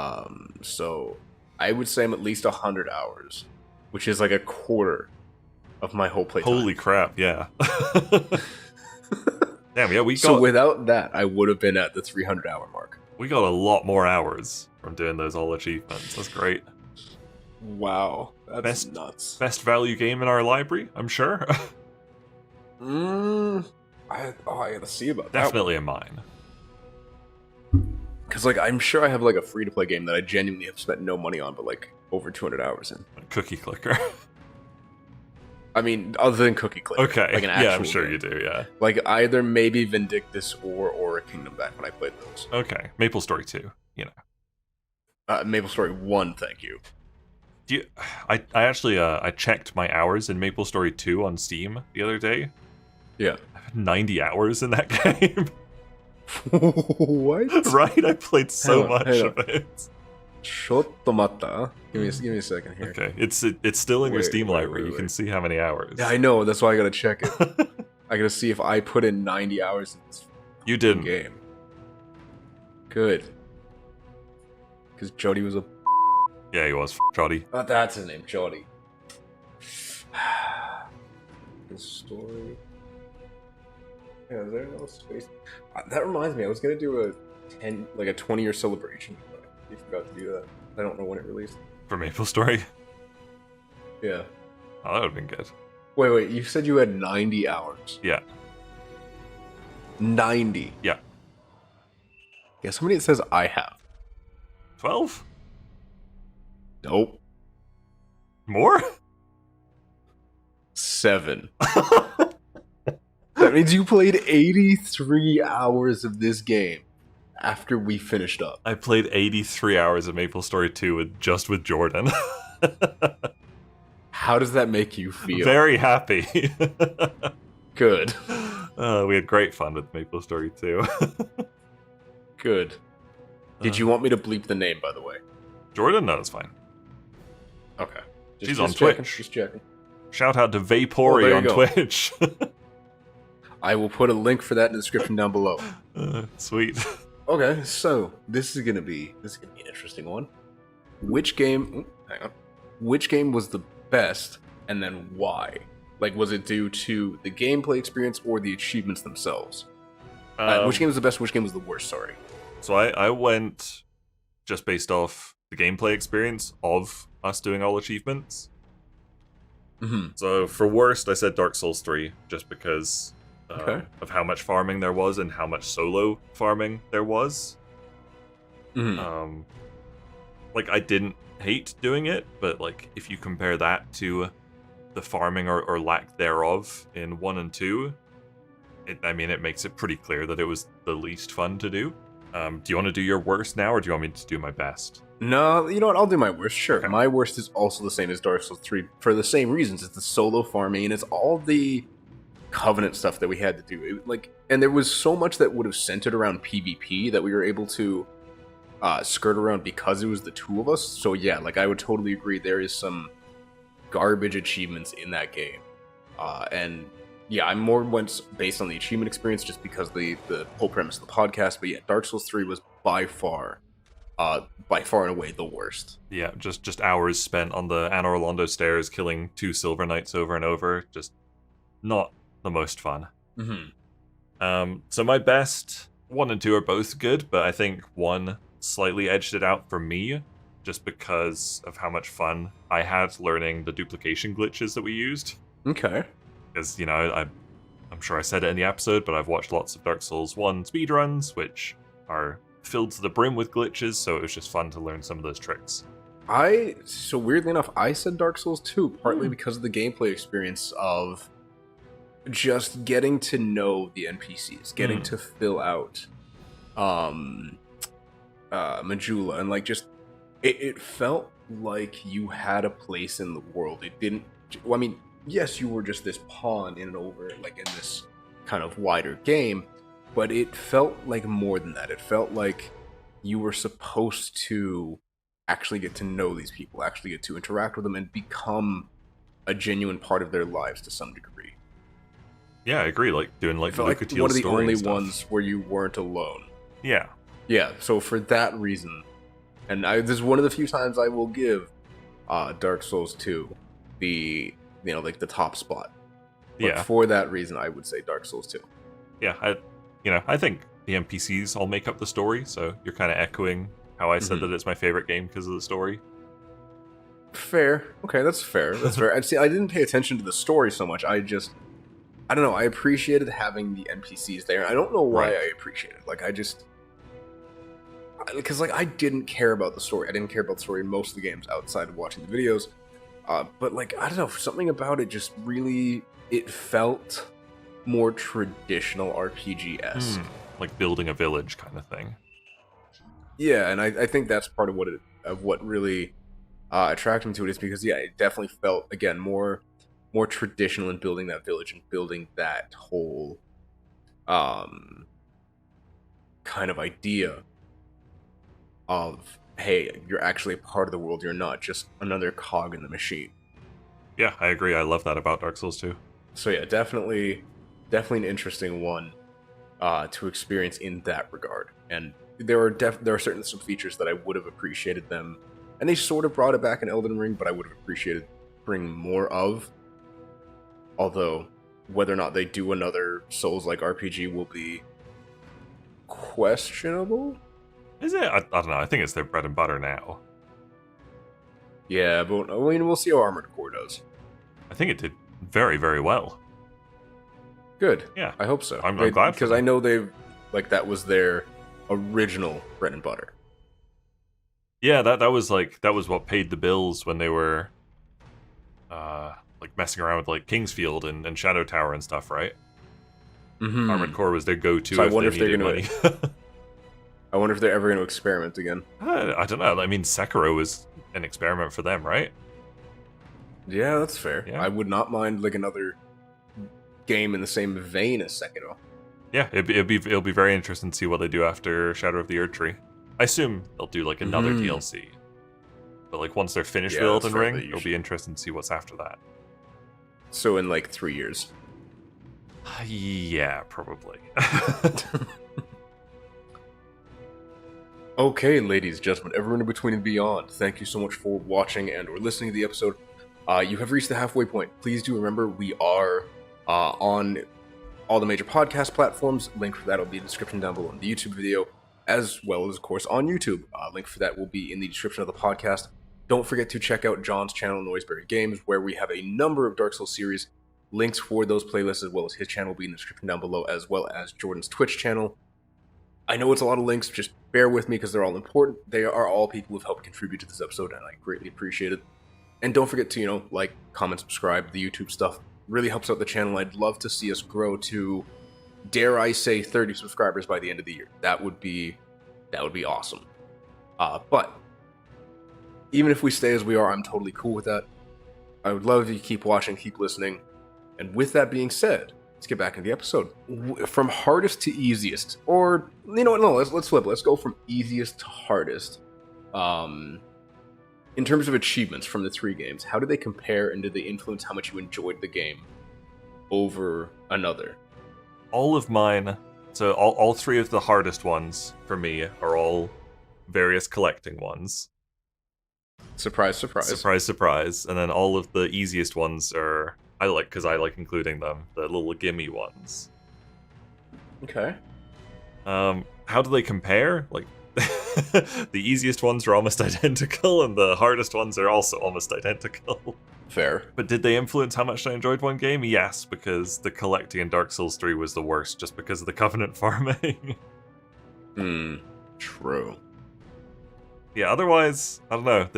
So I would say I'm at least 100 hours, which is like a quarter of my whole playtime. Holy crap, yeah. Damn, yeah, So without that, I would have been at the 300-hour mark. we got a lot more hours from doing those all achievements. That's great. Wow, that's Best- nuts. Best value game in our library, I'm sure. I gotta see about that. Definitely in mine. Because like I'm sure I have like a free to play game that I genuinely have spent no money on, but like over 200 hours in. Cookie Clicker. I mean, other than Cookie Clicker. Okay. Like an actual Yeah, I'm sure game. you do, yeah. Like either maybe Vindictus or a Kingdom back when I played those. Okay. Maple Story 2, you know. Maple Story 1, thank you. I actually I checked my hours in Maple Story 2 on Steam the other day. Yeah. I have 90 hours in that game. What? Right? I played so much of it. Shotomata. Give me a second here. Okay, it's still in your Steam library. You can wait. see how many hours. Yeah, I know. That's why I gotta check it. I gotta see if I put in 90 hours in this You didn't. game. Good. Because Jody was a... Yeah, he was shoddy. Oh, that's his name, Jody. The story... Yeah, is there no space? That reminds me, I was gonna do a 20-year celebration, but I forgot to do that. I don't know when it released. For Maple Story? Yeah. Oh, that would have been good. Wait, you said you had 90 hours. Yeah. 90? Yeah. Guess how many it says I have? 12? Nope. More? 7. That means you played 83 hours of this game after we finished up. I played 83 hours of Maple Story 2 just with Jordan. How does that make you feel? Very happy. Good. We had great fun with Maple Story 2. Good. Did you want me to bleep the name, by the way? Jordan? No, that's fine. Okay. She's on checking, Twitch. Just checking. Shout out to Vapory on Twitch. I will put a link for that in the description down below. Sweet. Okay, so this is gonna be an interesting one. Which game? Hang on. Which game was the best, and then why? Like, was it due to the gameplay experience or the achievements themselves? Which game was the best? Which game was the worst? Sorry. So I went just based off the gameplay experience of us doing all achievements. Mm-hmm. So for worst, I said Dark Souls 3, just because of how much farming there was and how much solo farming there was. Mm-hmm. Like, I didn't hate doing it, but like if you compare that to the farming or lack thereof in 1 and 2, it makes it pretty clear that it was the least fun to do. Do you want to do your worst now, or do you want me to do my best? No, you know what? I'll do my worst. Sure. Okay. My worst is also the same as Dark Souls 3 for the same reasons. It's the solo farming, and it's all the Covenant stuff that we had to do. And there was so much that would have centered around PvP that we were able to skirt around because it was the two of us. So yeah, I would totally agree. There is some garbage achievements in that game, and yeah, I'm more went based on the achievement experience just because the whole premise of the podcast. But yeah, Dark Souls 3 was by far and away the worst. Yeah, just hours spent on the Anor Londo stairs killing 2 Silver Knights over and over. Just not the most fun. Mm-hmm. So my best, 1 and 2 are both good, but I think 1 slightly edged it out for me, just because of how much fun I had learning the duplication glitches that we used. Okay. Because, I'm sure I said it in the episode, but I've watched lots of Dark Souls 1 speedruns, which are filled to the brim with glitches, so it was just fun to learn some of those tricks. So weirdly enough, I said Dark Souls 2, partly because of the gameplay experience of just getting to know the NPCs, getting to fill out Majula, and it felt like you had a place in the world. It didn't, yes, you were just this pawn in and over, in this kind of wider game, but it felt like more than that. It felt like you were supposed to actually get to know these people, actually get to interact with them, and become a genuine part of their lives to some degree. Yeah, I agree. Doing I felt like Lucatiel's one of the story only and stuff. ones where you weren't alone. Yeah. Yeah, so for that reason, and this is one of the few times I will give Dark Souls 2 the top spot. But Yeah. for that reason, I would say Dark Souls 2. Yeah, I think the NPCs all make up the story, so you're kind of echoing how I said that it's my favorite game because of the story. Fair. Okay, that's fair. That's fair. And see, I didn't pay attention to the story so much. I don't know, I appreciated having the NPCs there. I don't know why Right. I appreciate it. because like I didn't care about the story. I didn't care about the story in most of the games outside of watching the videos. But like I don't know, something about it just really it felt more traditional RPG-esque. Like building a village kind of thing. Yeah, and I think that's part of what really attracted me to it is because yeah, it definitely felt again more traditional in building that village and building that whole um kind of idea of hey, you're actually a part of the world. You're not just another cog in the machine. Yeah, I agree. I love that about Dark Souls 2. So yeah, definitely an interesting one to experience in that regard. And there are certainly some features that I would have appreciated them, and they sort of brought it back in Elden Ring, but I would have appreciated bring more of. Although whether or not they do another Souls-like RPG will be questionable. Is it? I don't know. I think it's their bread and butter now. Yeah, but I mean, we'll see how Armored Core does. I think it did very, very well. Good. Yeah. I hope so. I'm glad because I know they've that was their original bread and butter. Yeah, that was what paid the bills when they were like messing around with like Kingsfield and Shadow Tower and stuff, right? Mm-hmm. Armored Core was their go-to. So I if wonder they if they're needed gonna. money. I wonder if they're ever going to experiment again. I don't know. I mean, Sekiro was an experiment for them, right? Yeah, that's fair. Yeah. I would not mind like another game in the same vein as Sekiro. Yeah, it'll be very interesting to see what they do after Shadow of the Erdtree. I assume they'll do like another DLC, but like once they're finished with Elden Ring, it'll be interesting to see what's after that. So in like 3 years. Yeah, probably. Okay, ladies and gentlemen, everyone in between and beyond, thank you so much for watching and or listening to the episode. You have reached the halfway point. Please do remember we are on all the major podcast platforms. Link for that will be in the description down below in the YouTube video, as well as, of course, on YouTube. Link for that will be in the description of the podcast. Don't forget to check out John's channel, Noiseberry Games, where we have a number of Dark Souls series. Links for those playlists, as well as his channel, will be in the description down below, as well as Jordan's Twitch channel. I know it's a lot of links, just bear with me because they're all important. They are all people who've helped contribute to this episode, and I greatly appreciate it. And don't forget to, like, comment, subscribe, the YouTube stuff. Really helps out the channel. I'd love to see us grow to, dare I say, 30 subscribers by the end of the year. That would be awesome. But even if we stay as we are, I'm totally cool with that. I would love if you keep watching, keep listening. And with that being said, let's get back into the episode. From hardest to easiest, or no, let's flip. Let's go from easiest to hardest. In terms of achievements from the 3 games, how do they compare, and did they influence how much you enjoyed the game over another? All of mine, so all 3 of the hardest ones for me are all various collecting ones. Surprise, surprise. Surprise, surprise. And then all of the easiest ones are, because I like including them, the little gimme ones. Okay. How do they compare? Like, the easiest ones are almost identical, and the hardest ones are also almost identical. Fair. But did they influence how much I enjoyed one game? Yes, because the collecting in Dark Souls 3 was the worst, just because of the Covenant farming. True. Yeah, otherwise, I don't know,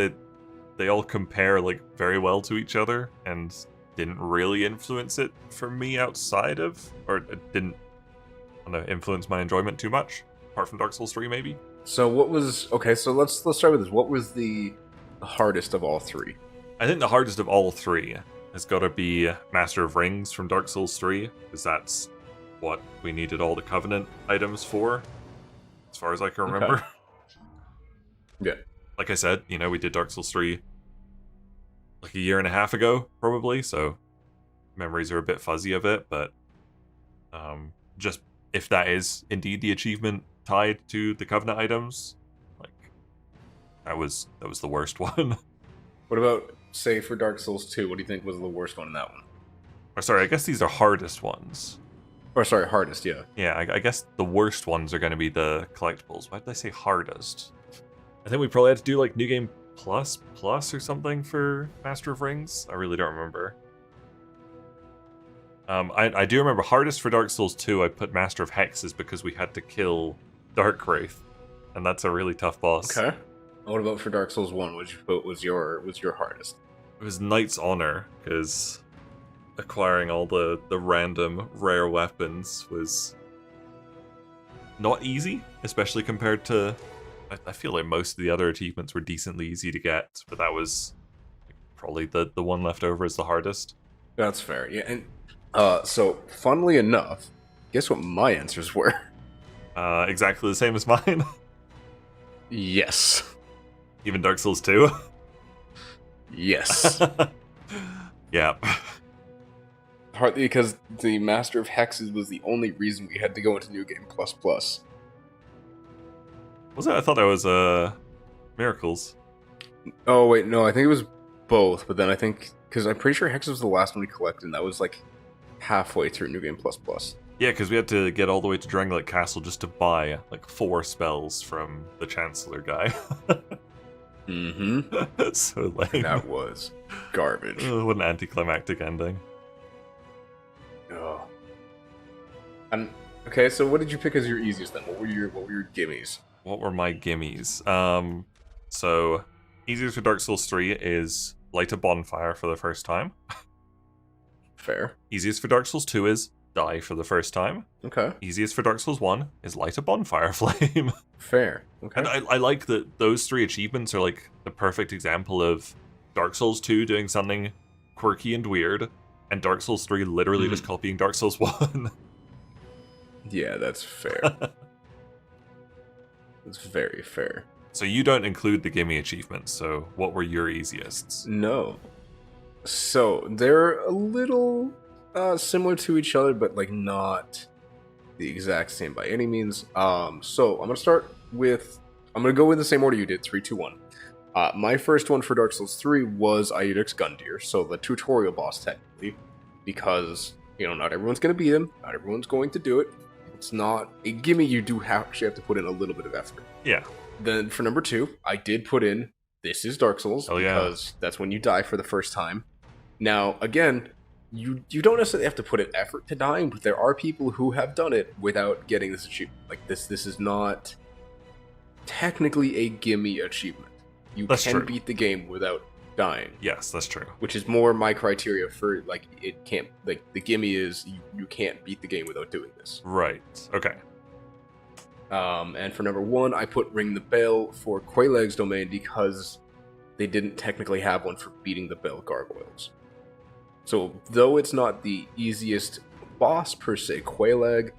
they all compare, like, very well to each other, and didn't really influence it for me outside of, or it didn't, I don't know, influence my enjoyment too much, apart from Dark Souls 3, maybe? So so let's start with this. What was the hardest of all 3? I think the hardest of all 3 has got to be Master of Rings from Dark Souls 3, because that's what we needed all the Covenant items for, as far as I can remember. Okay. Yeah. Like I said, we did Dark Souls 3 like a year and a half ago, probably, so memories are a bit fuzzy of it, but just if that is indeed the achievement tied to the Covenant items, like, that was the worst one. What about, say, for Dark Souls 2, what do you think was the worst one in that one? Or sorry, I guess these are hardest ones. Or sorry, hardest, yeah. Yeah, I guess the worst ones are going to be the collectibles. Why did I say hardest? I think we probably had to do, like, New Game Plus or something for Master of Rings. I really don't remember. I do remember hardest for Dark Souls 2, I put Master of Hexes because we had to kill Darkwraith. and that's a really tough boss. Okay. What about for Dark Souls 1? What you put was your hardest? It was Knight's Honor, because acquiring all the random rare weapons was not easy, especially compared to... I feel like most of the other achievements were decently easy to get, but that was probably the one left over as the hardest. That's fair. Yeah, and so funnily enough, guess what my answers were? Exactly the same as mine. Yes. Even Dark Souls 2. Yes. Yeah. Partly because the Master of Hexes was the only reason we had to go into New Game Plus Plus. Was it? I thought that was Miracles. Oh wait, no, I think it was both. But then I think because I'm pretty sure Hexes was the last one we collected, and that was like halfway through New Game Plus Plus. Yeah, because we had to get all the way to Drangleic Castle just to buy like 4 spells from the Chancellor guy. Mm-hmm. So lame. That was garbage. What an anticlimactic ending. Oh. And okay, so what did you pick as your easiest then? What were your gimmies? What were my gimmies? So easiest for Dark Souls 3 is light a bonfire for the first time. Fair. Easiest for Dark Souls 2 is die for the first time. Okay. Easiest for Dark Souls 1 is light a bonfire flame. Fair. Okay. And I like that those 3 achievements are like the perfect example of Dark Souls 2 doing something quirky and weird, and Dark Souls 3 literally just copying Dark Souls 1. Yeah, that's fair. That's very fair. So you don't include the gimme achievements, so what were your easiest? No. So they're a little similar to each other, but like not the exact same by any means. So I'm gonna go in the same order you did, 3, 2, 1. My first one for Dark Souls 3 was Iudix Gundyr, so the tutorial boss technically, because not everyone's gonna beat him, not everyone's going to do it. It's not a gimme. You do actually have to put in a little bit of effort. Yeah. Then for number 2, I did put in This is Dark Souls, because that's when you die for the first time. Now, again, you don't necessarily have to put in effort to dying, but there are people who have done it without getting this achievement. Like this is not technically a gimme achievement. You can beat the game without dying. Yes, that's true. Which is more my criteria for like it can't like the gimme is you can't beat the game without doing this. Right. Okay. And for number 1, I put Ring the Bell for Quelaag's domain because they didn't technically have one for beating the Bell Gargoyles. So, though it's not the easiest boss per se, Quelaag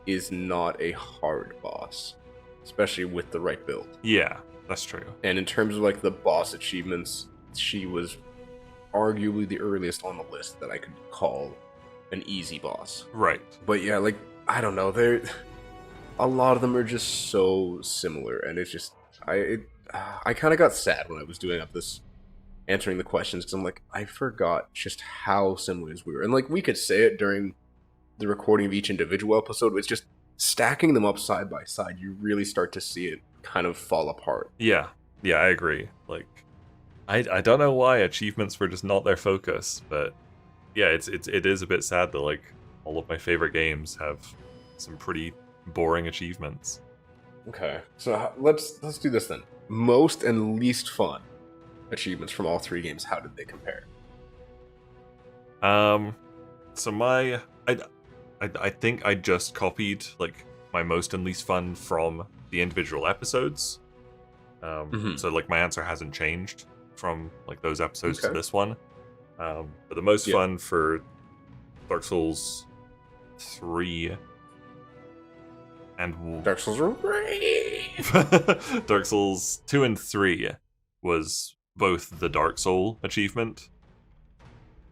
is not a hard boss, especially with the right build. Yeah, that's true. And in terms of like the boss achievements, she was arguably the earliest on the list that I could call an easy boss. Right. But yeah, like, I don't know, a lot of them are just so similar, and it's just, I kind of got sad when I was doing up this answering the questions, because I'm like, I forgot just how similar we were. And like, we could say it during the recording of each individual episode, but it's just stacking them up side by side, you really start to see it kind of fall apart. Yeah, I agree. Like, I don't know why achievements were just not their focus, but yeah, it is a bit sad that like all of my favorite games have some pretty boring achievements. Okay, so let's do this then. Most and least fun achievements from all 3 games. How did they compare? So I think I just copied like my most and least fun from the individual episodes. So like my answer hasn't changed from like those episodes to this one. But the most fun for Dark Souls 3 and Dark Souls 3. Dark Souls 2 and 3 was both the Dark Soul achievement,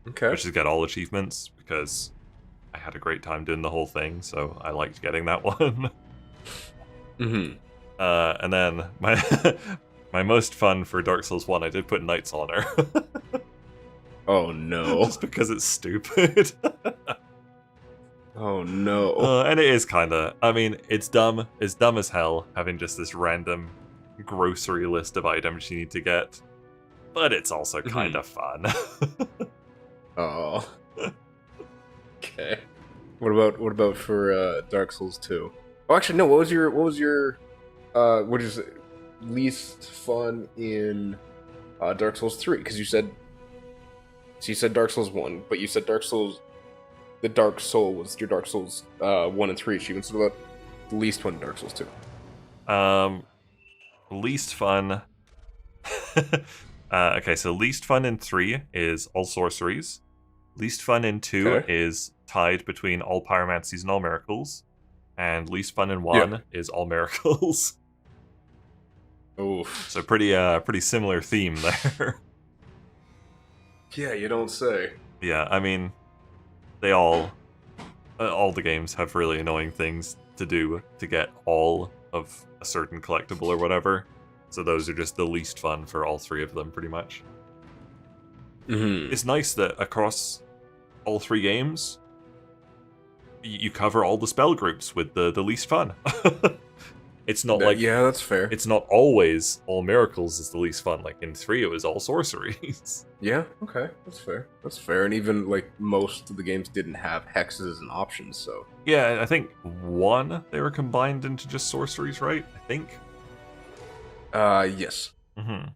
which is get all achievements, because I had a great time doing the whole thing, so I liked getting that one. And then my most fun for Dark Souls 1, I did put Knight's Honor. Oh no. Just because it's stupid. Oh no. And it is kind of, I mean, it's dumb as hell, having just this random grocery list of items you need to get, but it's also kind of fun. Oh. Okay. What about for Dark Souls 2? Oh, actually, no. What was your what is it? Least fun in Dark Souls 3? Because you said Dark Souls 1, but you said the Dark Soul was your Dark Souls 1 and 3 achievements. So about the least fun in Dark Souls 2. Least fun. Okay, so least fun in 3 is all sorceries. Least fun in 2 Okay. is tied between all pyromancies and all miracles. And least fun in 1 is all miracles. Oof. So pretty similar theme there. Yeah, you don't say. Yeah, I mean, they all the games have really annoying things to do to get all of a certain collectible or whatever. So those are just the least fun for all 3 of them, pretty much. Mm-hmm. It's nice that across all 3 games, you cover all the spell groups with the least fun. It's not like Yeah, that's fair. it's not always all miracles is the least fun. Like in 3, it was all sorceries. Yeah, okay, that's fair. That's fair, and even like most of the games didn't have hexes and options, so Yeah, I think 1 they were combined into just sorceries, right? I think. yes. Mm-hmm.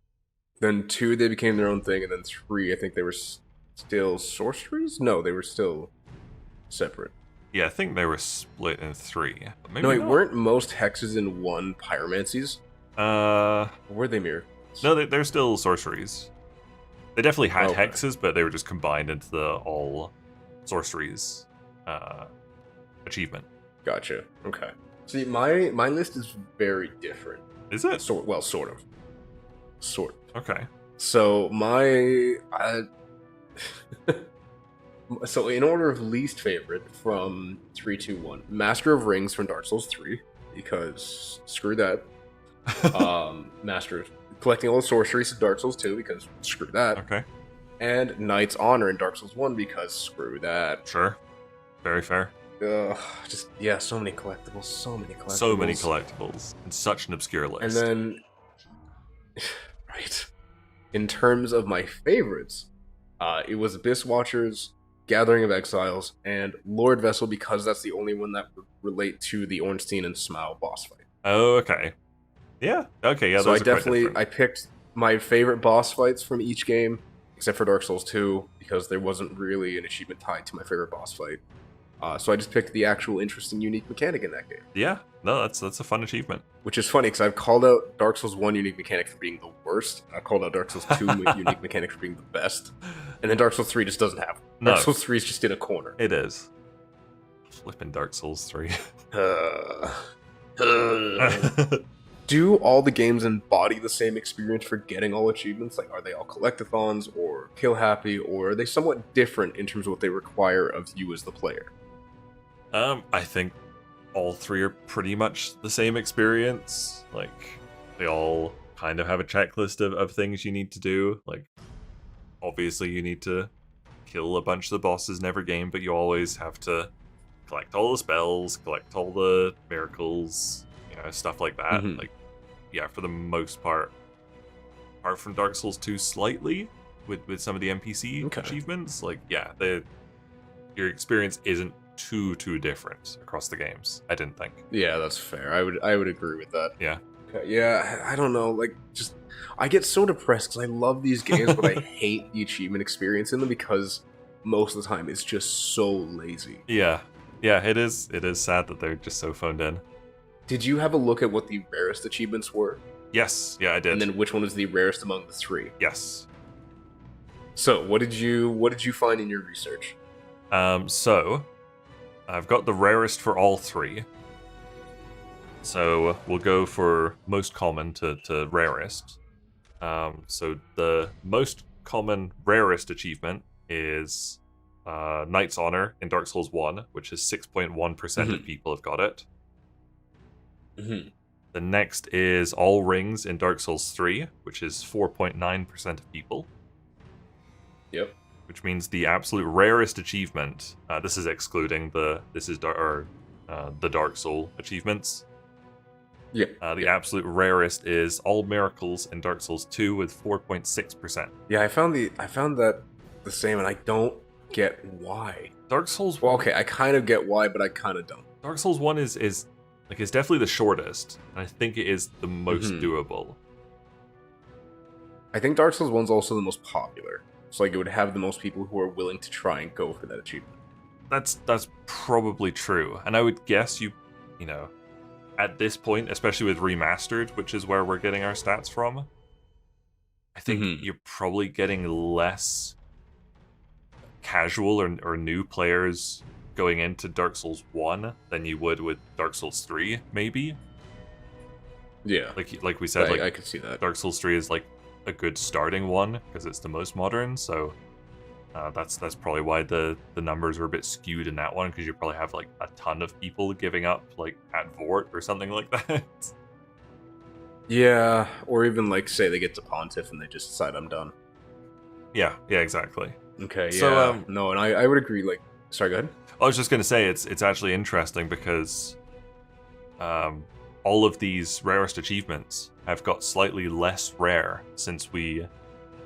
Then 2 they became their own thing, and then 3 I think they were still sorceries. No, they were still separate. Yeah, I think they were split in 3. But maybe No, wait, not. weren't most hexes in 1 pyromancies? Or were they mirrors? No, they're still sorceries. They definitely had Okay. hexes, but they were just combined into the all sorceries achievement. Gotcha. Okay. See, my list is very different. Is it? Sort of. Sort of. Okay. So so in order of least favorite from 3, 2, 1, Master of Rings from Dark Souls 3, because screw that. Master of collecting all the sorceries in Dark Souls 2, because screw that. Okay. And Knight's Honor in Dark Souls 1, because screw that. Sure. Very fair. Just yeah, so many collectibles. So many collectibles. And such an obscure list. And then right. In terms of my favorites, it was Abyss Watchers, Gathering of Exiles, and Lord Vessel, because that's the only one that would relate to the Ornstein and Smaug boss fight. Oh, okay. Yeah. Okay. Yeah. So I those are quite definitely different. picked my favorite boss fights from each game, except for Dark Souls 2, because there wasn't really an achievement tied to my favorite boss fight. So I just picked the actual interesting, unique mechanic in that game. Yeah. No, that's a fun achievement. Which is funny, because I've called out Dark Souls 1 unique mechanic for being the worst, and I called out Dark Souls 2 unique mechanic for being the best, and then Dark Souls 3 just doesn't have one. Dark Souls 3 is just in a corner. It is. Flipping Dark Souls 3. Do all the games embody the same experience for getting all achievements? Like, are they all collectathons, or kill happy, or are they somewhat different in terms of what they require of you as the player? I think all 3 are pretty much the same experience. Like, they all kind of have a checklist of things you need to do. Like, obviously you need to kill a bunch of the bosses in every game, but you always have to collect all the spells, collect all the miracles, stuff like that. Mhm. Like, yeah, for the most part, apart from Dark Souls 2 slightly, with some of the NPC Okay. achievements, like, yeah, your experience isn't too different across the games, I didn't think. Yeah, that's fair. I would agree with that. Yeah. Okay, yeah, I don't know. Like, just I get so depressed because I love these games, but I hate the achievement experience in them because most of the time it's just so lazy. Yeah, it is sad that they're just so phoned in. Did you have a look at what the rarest achievements were? Yes, yeah, I did. And then which one was the rarest among the 3? Yes. So, what did you find in your research? So I've got the rarest for all 3. So we'll go for most common to rarest. So the most common rarest achievement is Knight's Honor in Dark Souls 1, which is 6.1% of people have got it. Mm-hmm. The next is All Rings in Dark Souls 3, which is 4.9% of people. Yep. Which means the absolute rarest achievement, this is excluding the Dark Soul achievements. Yeah. The absolute rarest is All Miracles in Dark Souls 2 with 4.6%. Yeah, I found that the same, and I don't get why. Dark Souls Well, okay, I kind of get why, but I kind of don't. Dark Souls 1 is Like, it's definitely the shortest, and I think it is the most doable. I think Dark Souls 1's also the most popular. So like it would have the most people who are willing to try and go for that achievement. That's probably true. And I would guess you know, at this point, especially with remastered, which is where we're getting our stats from, I think you're probably getting less casual or new players going into Dark Souls 1 than you would with Dark Souls 3, maybe. Yeah. Like we said, like I could see that. Dark Souls 3 is like a good starting one because it's the most modern, so that's probably why the numbers are a bit skewed in that one, because you probably have like a ton of people giving up like at Vort or something like that. Yeah, or even like say they get to Pontiff and they just decide I'm done. Yeah, exactly. Okay, yeah. So, no, and I would agree, like, sorry, go ahead. I was just gonna say it's actually interesting because all of these rarest achievements have got slightly less rare since we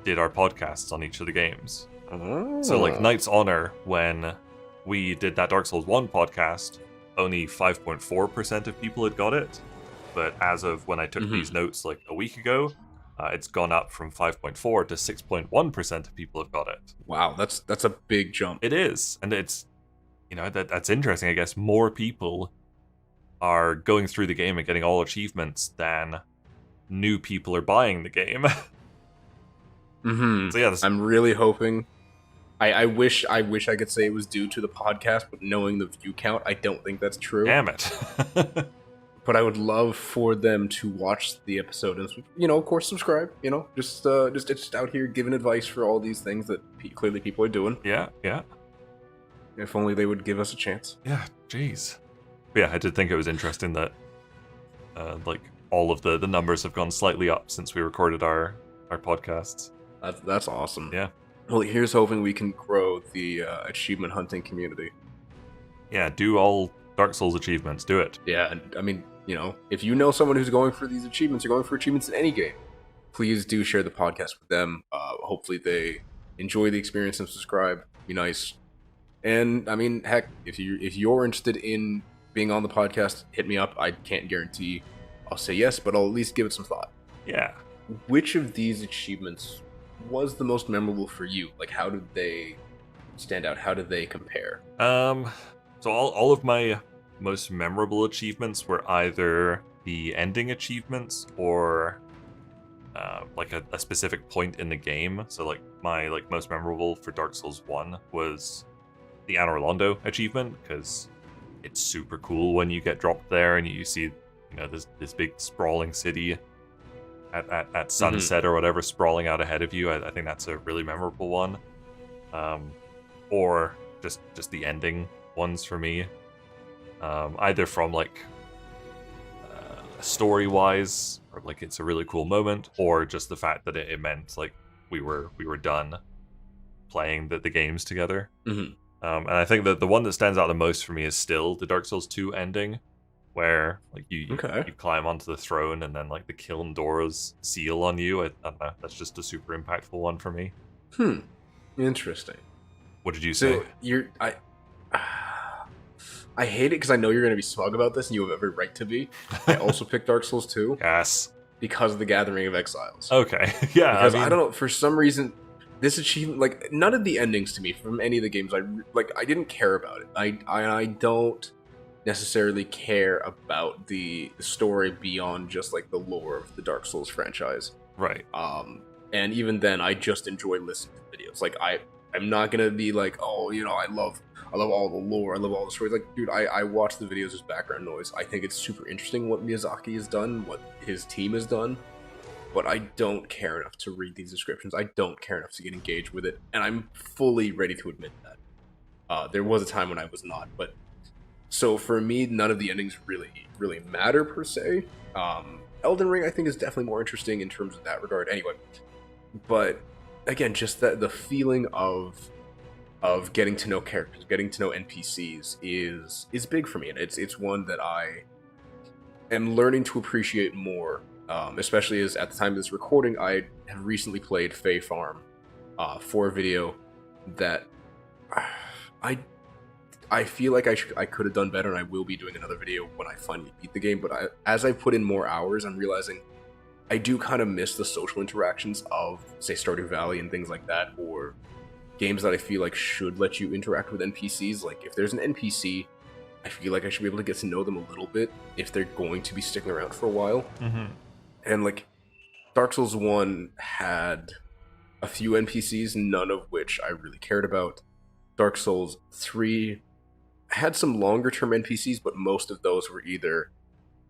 did our podcasts on each of the games. Oh. So like Knight's Honor, when we did that Dark Souls 1 podcast, only 5.4% of people had got it. But as of when I took these notes like a week ago, it's gone up from 5.4 to 6.1% of people have got it. Wow, that's a big jump. It is, and it's, you know, that's interesting. I guess more people are going through the game and getting all achievements than new people are buying the game. So yeah, I'm really hoping. I wish I could say it was due to the podcast, but knowing the view count, I don't think that's true. Damn it. But I would love for them to watch the episode and, you know, of course, subscribe. You know, just out here giving advice for all these things that clearly people are doing. Yeah. If only they would give us a chance. Yeah, jeez. But yeah, I did think it was interesting that like all of the numbers have gone slightly up since we recorded our podcasts. That's awesome. Yeah. Well, here's hoping we can grow the achievement hunting community. Yeah, do all Dark Souls achievements. Do it. Yeah, and I mean, you know, if you know someone who's going for these achievements or going for achievements in any game, please do share the podcast with them. Hopefully they enjoy the experience and subscribe. Be nice. And I mean, heck, if you're interested in being on the podcast, hit me up. I can't guarantee I'll say yes, but I'll at least give it some thought. Yeah. Which of these achievements was the most memorable for you? Like, how did they stand out? How did they compare? So all of my most memorable achievements were either the ending achievements or like a specific point in the game. So like my most memorable for Dark Souls 1 was the Anor Londo achievement, because it's super cool when you get dropped there and you see, you know, this big sprawling city at sunset or whatever sprawling out ahead of you. I think that's a really memorable one. Or just the ending ones for me. Either from like story wise, or like it's a really cool moment, or just the fact that it meant like we were done playing the games together. And I think that the one that stands out the most for me is still the Dark Souls 2 ending, where like you climb onto the throne and then like the kiln doors seal on you. I don't know, that's just a super impactful one for me. Interesting. What did you say? So I hate it because I know you're going to be smug about this and you have every right to be. I also picked Dark Souls 2. Yes. Because of the Gathering of Exiles. Okay. Yeah. Because I don't know, for some reason, this achievement, like, none of the endings to me from any of the games, I didn't care about it. I don't necessarily care about the story beyond just like the lore of the Dark Souls franchise. Right. And even then, I just enjoy listening to videos. Like, I'm not gonna be like, oh, you know, I love all the lore, I love all the stories. Like, dude, I watch the videos as background noise. I think it's super interesting what Miyazaki has done, what his team has done, but I don't care enough to read these descriptions. I don't care enough to get engaged with it, and I'm fully ready to admit that. There was a time when I was not, but so for me, none of the endings really matter per se. Elden Ring, I think, is definitely more interesting in terms of that regard. Anyway, but again, just that the feeling of getting to know characters, getting to know NPCs is big for me, and it's one that I am learning to appreciate more. Especially as at the time of this recording, I have recently played Fae Farm for a video that I feel like I could have done better, and I will be doing another video when I finally beat the game. But as I put in more hours, I'm realizing I do kind of miss the social interactions of, say, Stardew Valley and things like that, or games that I feel like should let you interact with NPCs. Like, if there's an NPC, I feel like I should be able to get to know them a little bit if they're going to be sticking around for a while. Mm-hmm. And, like, Dark Souls 1 had a few NPCs, none of which I really cared about. Dark Souls 3 had some longer-term NPCs, but most of those were either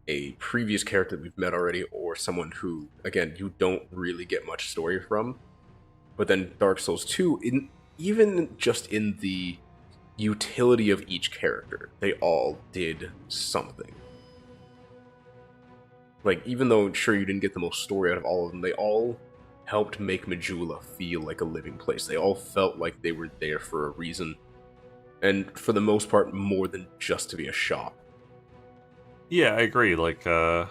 a previous character that we've met already, or someone who, again, you don't really get much story from. But then Dark Souls 2, even just in the utility of each character, they all did something. Like, even though, sure, you didn't get the most story out of all of them, they all helped make Majula feel like a living place. They all felt like they were there for a reason. And for the most part, more than just to be a shop. Yeah, I agree. Like, I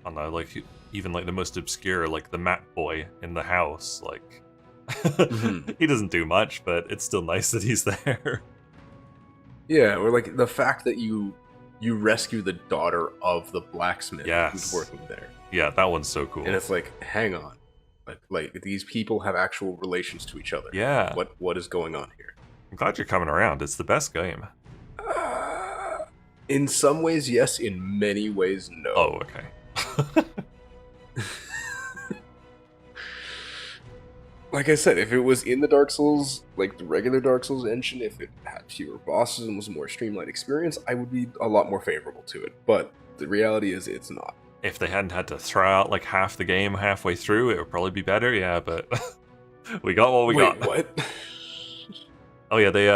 don't know, like, even, like, the most obscure, like, the map boy in the house, like, he doesn't do much, but it's still nice that he's there. Yeah, or, like, the fact that you rescue the daughter of the blacksmith Yes. who's working there. Yeah, that one's so cool. And it's like, hang on. Like these people have actual relations to each other. Yeah. What is going on here? I'm glad you're coming around. It's the best game. In some ways, yes. In many ways, no. Oh, okay. Like I said, if it was in the Dark Souls, like the regular Dark Souls engine, if it had fewer bosses and was a more streamlined experience, I would be a lot more favorable to it. But the reality is, it's not. If they hadn't had to throw out like half the game halfway through, it would probably be better. Yeah, but we got what we got. What? Oh yeah, they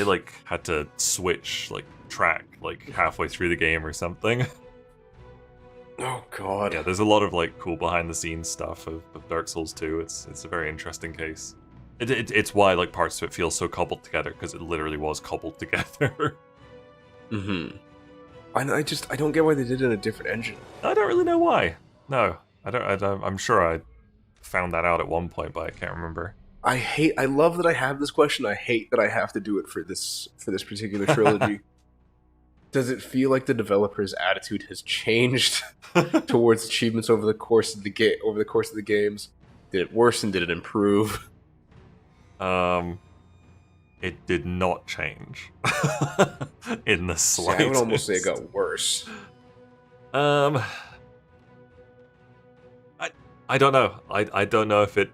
like had to switch like track like halfway through the game or something. Oh god. Yeah, there's a lot of like cool behind the scenes stuff of Dark Souls 2. It's a very interesting case. It's why like parts of it feel so cobbled together, because it literally was cobbled together. Mm-hmm. I don't get why they did it in a different engine. I don't really know why. No, I don't. I'm sure I found that out at one point, but I can't remember. I love that I have this question. I hate that I have to do it for this particular trilogy. Does it feel like the developer's attitude has changed towards achievements over the course of the games? Did it worsen? Did it improve? It did not change in the slightest. I would almost say it got worse. I don't know. I don't know if it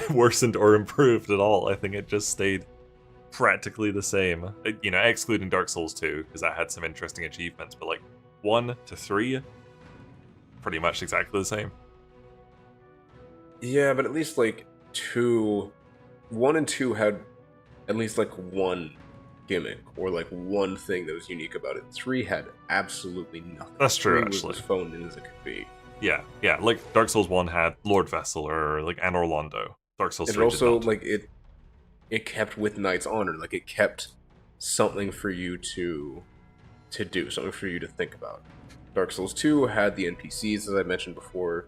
worsened or improved at all. I think it just stayed practically the same. You know, excluding Dark Souls 2, because that had some interesting achievements, but like 1 to 3, pretty much exactly the same. Yeah, but at least like 1 and 2 had at least like one gimmick or like one thing that was unique about it. 3 had absolutely nothing. That's true, 3 actually. was as phoned in as it could be. Yeah, like Dark Souls 1 had Lord Vessel or like Anor Londo. Dark Souls 3 and also did not. like it kept with Knight's Honor. Like it kept something for you to do, something for you to think about. Dark Souls 2 had the NPCs, as I mentioned before.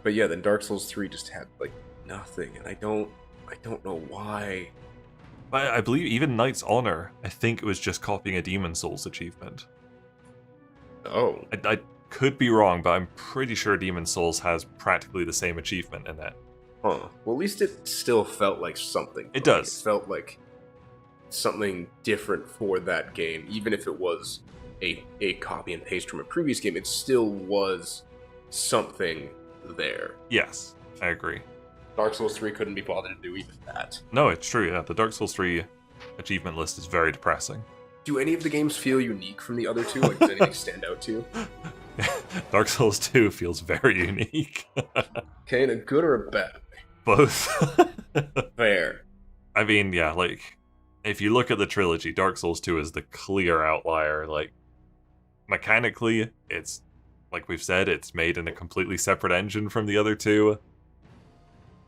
But yeah, then Dark Souls 3 just had like nothing, and I don't know why. I believe even Knight's Honor, I think it was just copying a Demon Souls achievement. Oh. I could be wrong, but I'm pretty sure Demon Souls has practically the same achievement in it. Huh. Well, at least it still felt like something. It does. It felt like something different for that game. Even if it was a copy and paste from a previous game, it still was something there. Yes, I agree. Dark Souls 3 couldn't be bothered to do even that. No, it's true, yeah. The Dark Souls 3 achievement list is very depressing. Do any of the games feel unique from the other two? Like, does anything stand out to you? Dark Souls 2 feels very unique. Okay, in a good or a bad way? Both. Fair. I mean, yeah, like, if you look at the trilogy, Dark Souls 2 is the clear outlier. Like, mechanically, it's, like we've said, it's made in a completely separate engine from the other two.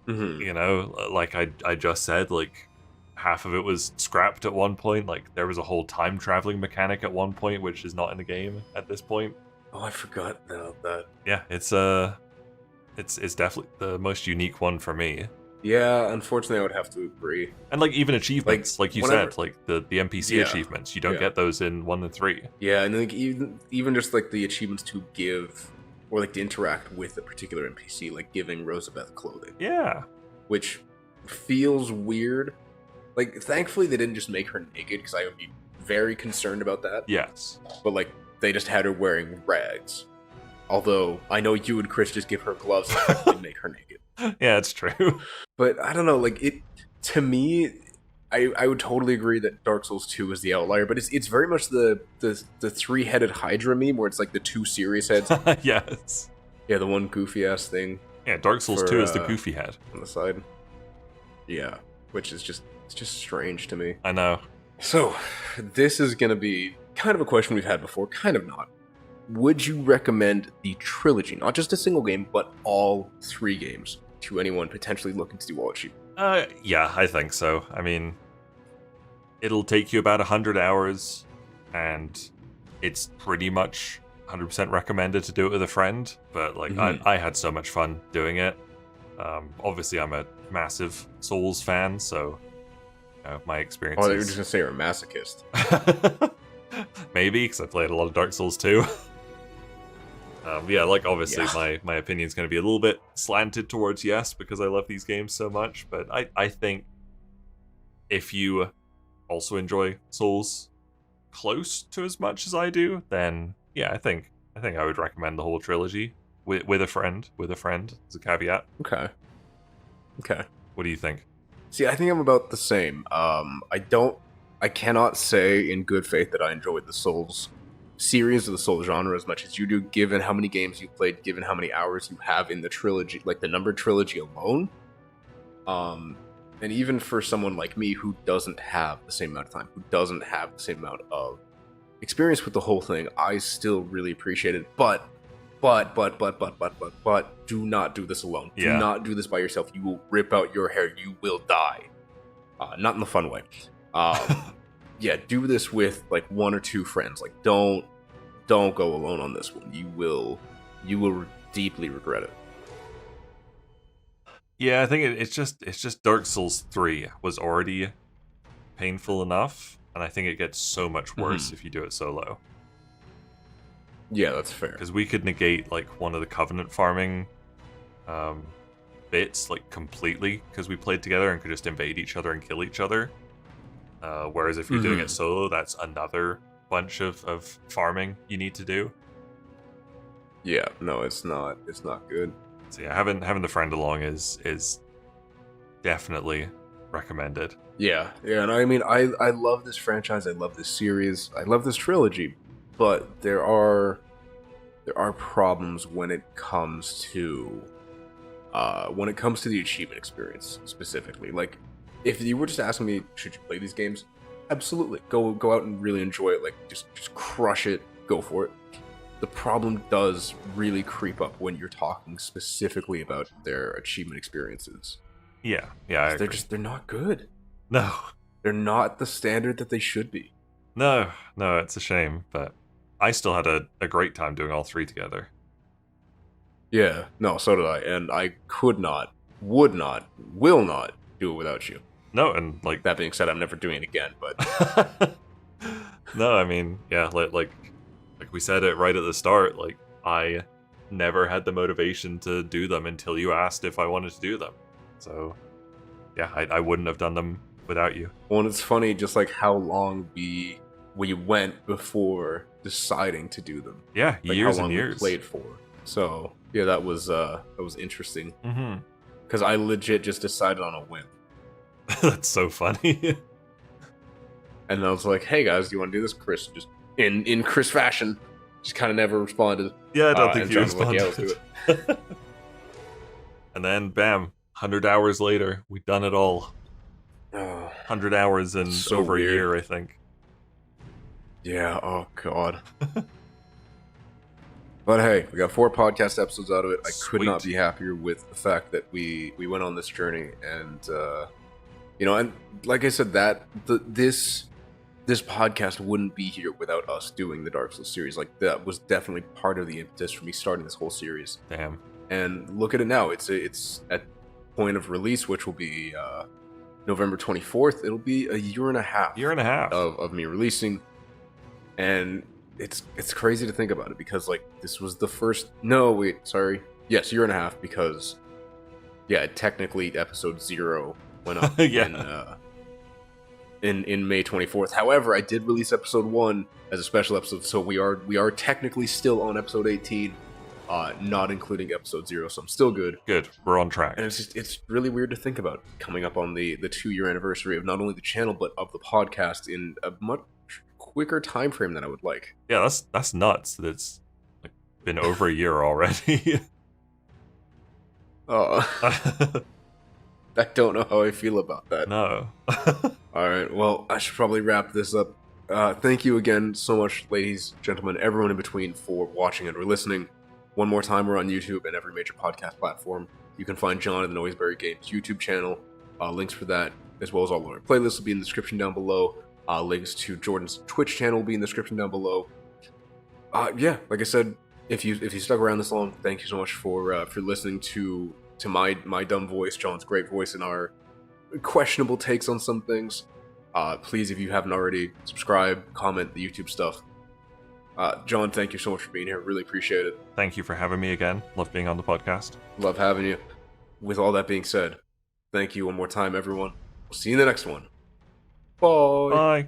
Mm-hmm. You know, like I just said, like, half of it was scrapped at one point. Like, there was a whole time traveling mechanic at one point, which is not in the game at this point. Oh, I forgot about that. Yeah, it's definitely the most unique one for me. Yeah, unfortunately, I would have to agree. And like even achievements, like you whenever, said, like the NPC yeah, achievements, you don't yeah, get those in 1 and 3. yeah, and like even just like the achievements to give or like to interact with a particular NPC, like giving Rosabeth clothing, Yeah. which feels weird. Like, thankfully, they didn't just make her naked because I would be very concerned about that. Yes. But like, they just had her wearing rags. Although I know you and Chris just give her gloves and effectively make her naked. Yeah, it's true. But I don't know, like it to me, I would totally agree that Dark Souls 2 is the outlier, but it's very much the three-headed Hydra meme where it's like the two serious heads. Yes. Yeah, the one goofy ass thing. Yeah, Dark Souls For, 2 is the goofy head. On the side. Yeah, which is it's just strange to me. I know. So, this is going to be kind of a question we've had before, kind of not. Would you recommend the trilogy, not just a single game, but all 3 games, to anyone potentially looking to do all achievement? Yeah, I think so. I mean, it'll take you about 100 hours, and it's pretty much 100% recommended to do it with a friend, but like I had so much fun doing it. Obviously, I'm a massive Souls fan, so my experience. Oh, you were just gonna say you're a masochist. Maybe, because I played a lot of Dark Souls too. Yeah, like obviously my opinion is going to be a little bit slanted towards yes, because I love these games so much, but I think if you also enjoy Souls close to as much as I do, then yeah, I think I would recommend the whole trilogy with a friend as a caveat. Okay. What do you think? See, I think I'm about the same. I cannot say in good faith that I enjoyed the Souls series or the Souls genre as much as you do, given how many games you've played, given how many hours you have in the trilogy, like the numbered trilogy alone. And even for someone like me who doesn't have the same amount of time, who doesn't have the same amount of experience with the whole thing, I still really appreciate it. But do not do this alone. Yeah. Do not do this by yourself. You will rip out your hair. You will die. Not in the fun way. Yeah, do this with like 1 or 2 friends. Like, don't go alone on this one. You will deeply regret it. Yeah, I think it's just Dark Souls 3 was already painful enough, and I think it gets so much worse if you do it solo. Yeah, that's fair. Because we could negate like one of the Covenant farming bits like completely because we played together and could just invade each other and kill each other. Whereas if you're doing it solo, that's another bunch of farming you need to do. Yeah, no, it's not good. So yeah, having the friend along is definitely recommended. Yeah, and I mean, I love this franchise. I love this series. I love this trilogy, but there are problems when it comes to the achievement experience specifically. Like, if you were just asking me, should you play these games? Absolutely, go out and really enjoy it. Like, just crush it, go for it. The problem does really creep up when you're talking specifically about their achievement experiences. Yeah, I agree. They're not good. No, they're not the standard that they should be. No, it's a shame, but I still had a great time doing all 3 together. Yeah, no, so did I, and I could not, would not, will not do it without you. No, and like that being said, I'm never doing it again. But no, I mean, yeah, like we said it right at the start. Like, I never had the motivation to do them until you asked if I wanted to do them. So yeah, I wouldn't have done them without you. Well, and it's funny, just like how long we went before deciding to do them. Yeah, like years how long and years. We played for. So yeah, that was interesting. Mm-hmm. Because I legit just decided on a whim. That's so funny. And I was like, "Hey guys, do you want to do this?" Chris just in Chris fashion, just kind of never responded. Yeah, I don't think he responded. Like, yeah, let's do it. And then, bam, 100 hours later, we've done it all. 100 hours in so over weird. a year, I think. Yeah. Oh God. But hey, we got 4 podcast episodes out of it. I could not be happier with the fact that we went on this journey, and and like I said, this podcast wouldn't be here without us doing the Dark Souls series. Like, that was definitely part of the impetus for me starting this whole series. Damn. And look at it now. It's at point of release, which will be November 24th, it'll be a year and a half. Of me releasing, and it's crazy to think about it because like this was the first. No, wait, sorry. Yes, year and a half because technically episode 0 went up in May 24th. However, I did release episode 1 as a special episode, so we are technically still on episode 18, not including episode 0, so I'm still good. Good, we're on track. And it's really weird to think about coming up on the 2-year anniversary of not only the channel but of the podcast in a much quicker time frame than I would like. Yeah, that's nuts. That's like been over a year already. I don't know how I feel about that. No. Alright, well, I should probably wrap this up. Thank you again so much, ladies, gentlemen, everyone in between, for watching and or listening. One more time, we're on YouTube and every major podcast platform. You can find John and the Noiseberry Games YouTube channel. Links for that, as well as all of our playlists, will be in the description down below. Links to Jordan's Twitch channel will be in the description down below. Like I said, if you stuck around this long, thank you so much for listening to my dumb voice, John's great voice, and our questionable takes on some things. Please, if you haven't already, subscribe, comment, the YouTube stuff. John, thank you so much for being here. Really appreciate it. Thank you for having me again. Love being on the podcast. Love having you. With all that being said, thank you one more time, everyone. We'll see you in the next one. Bye. Bye.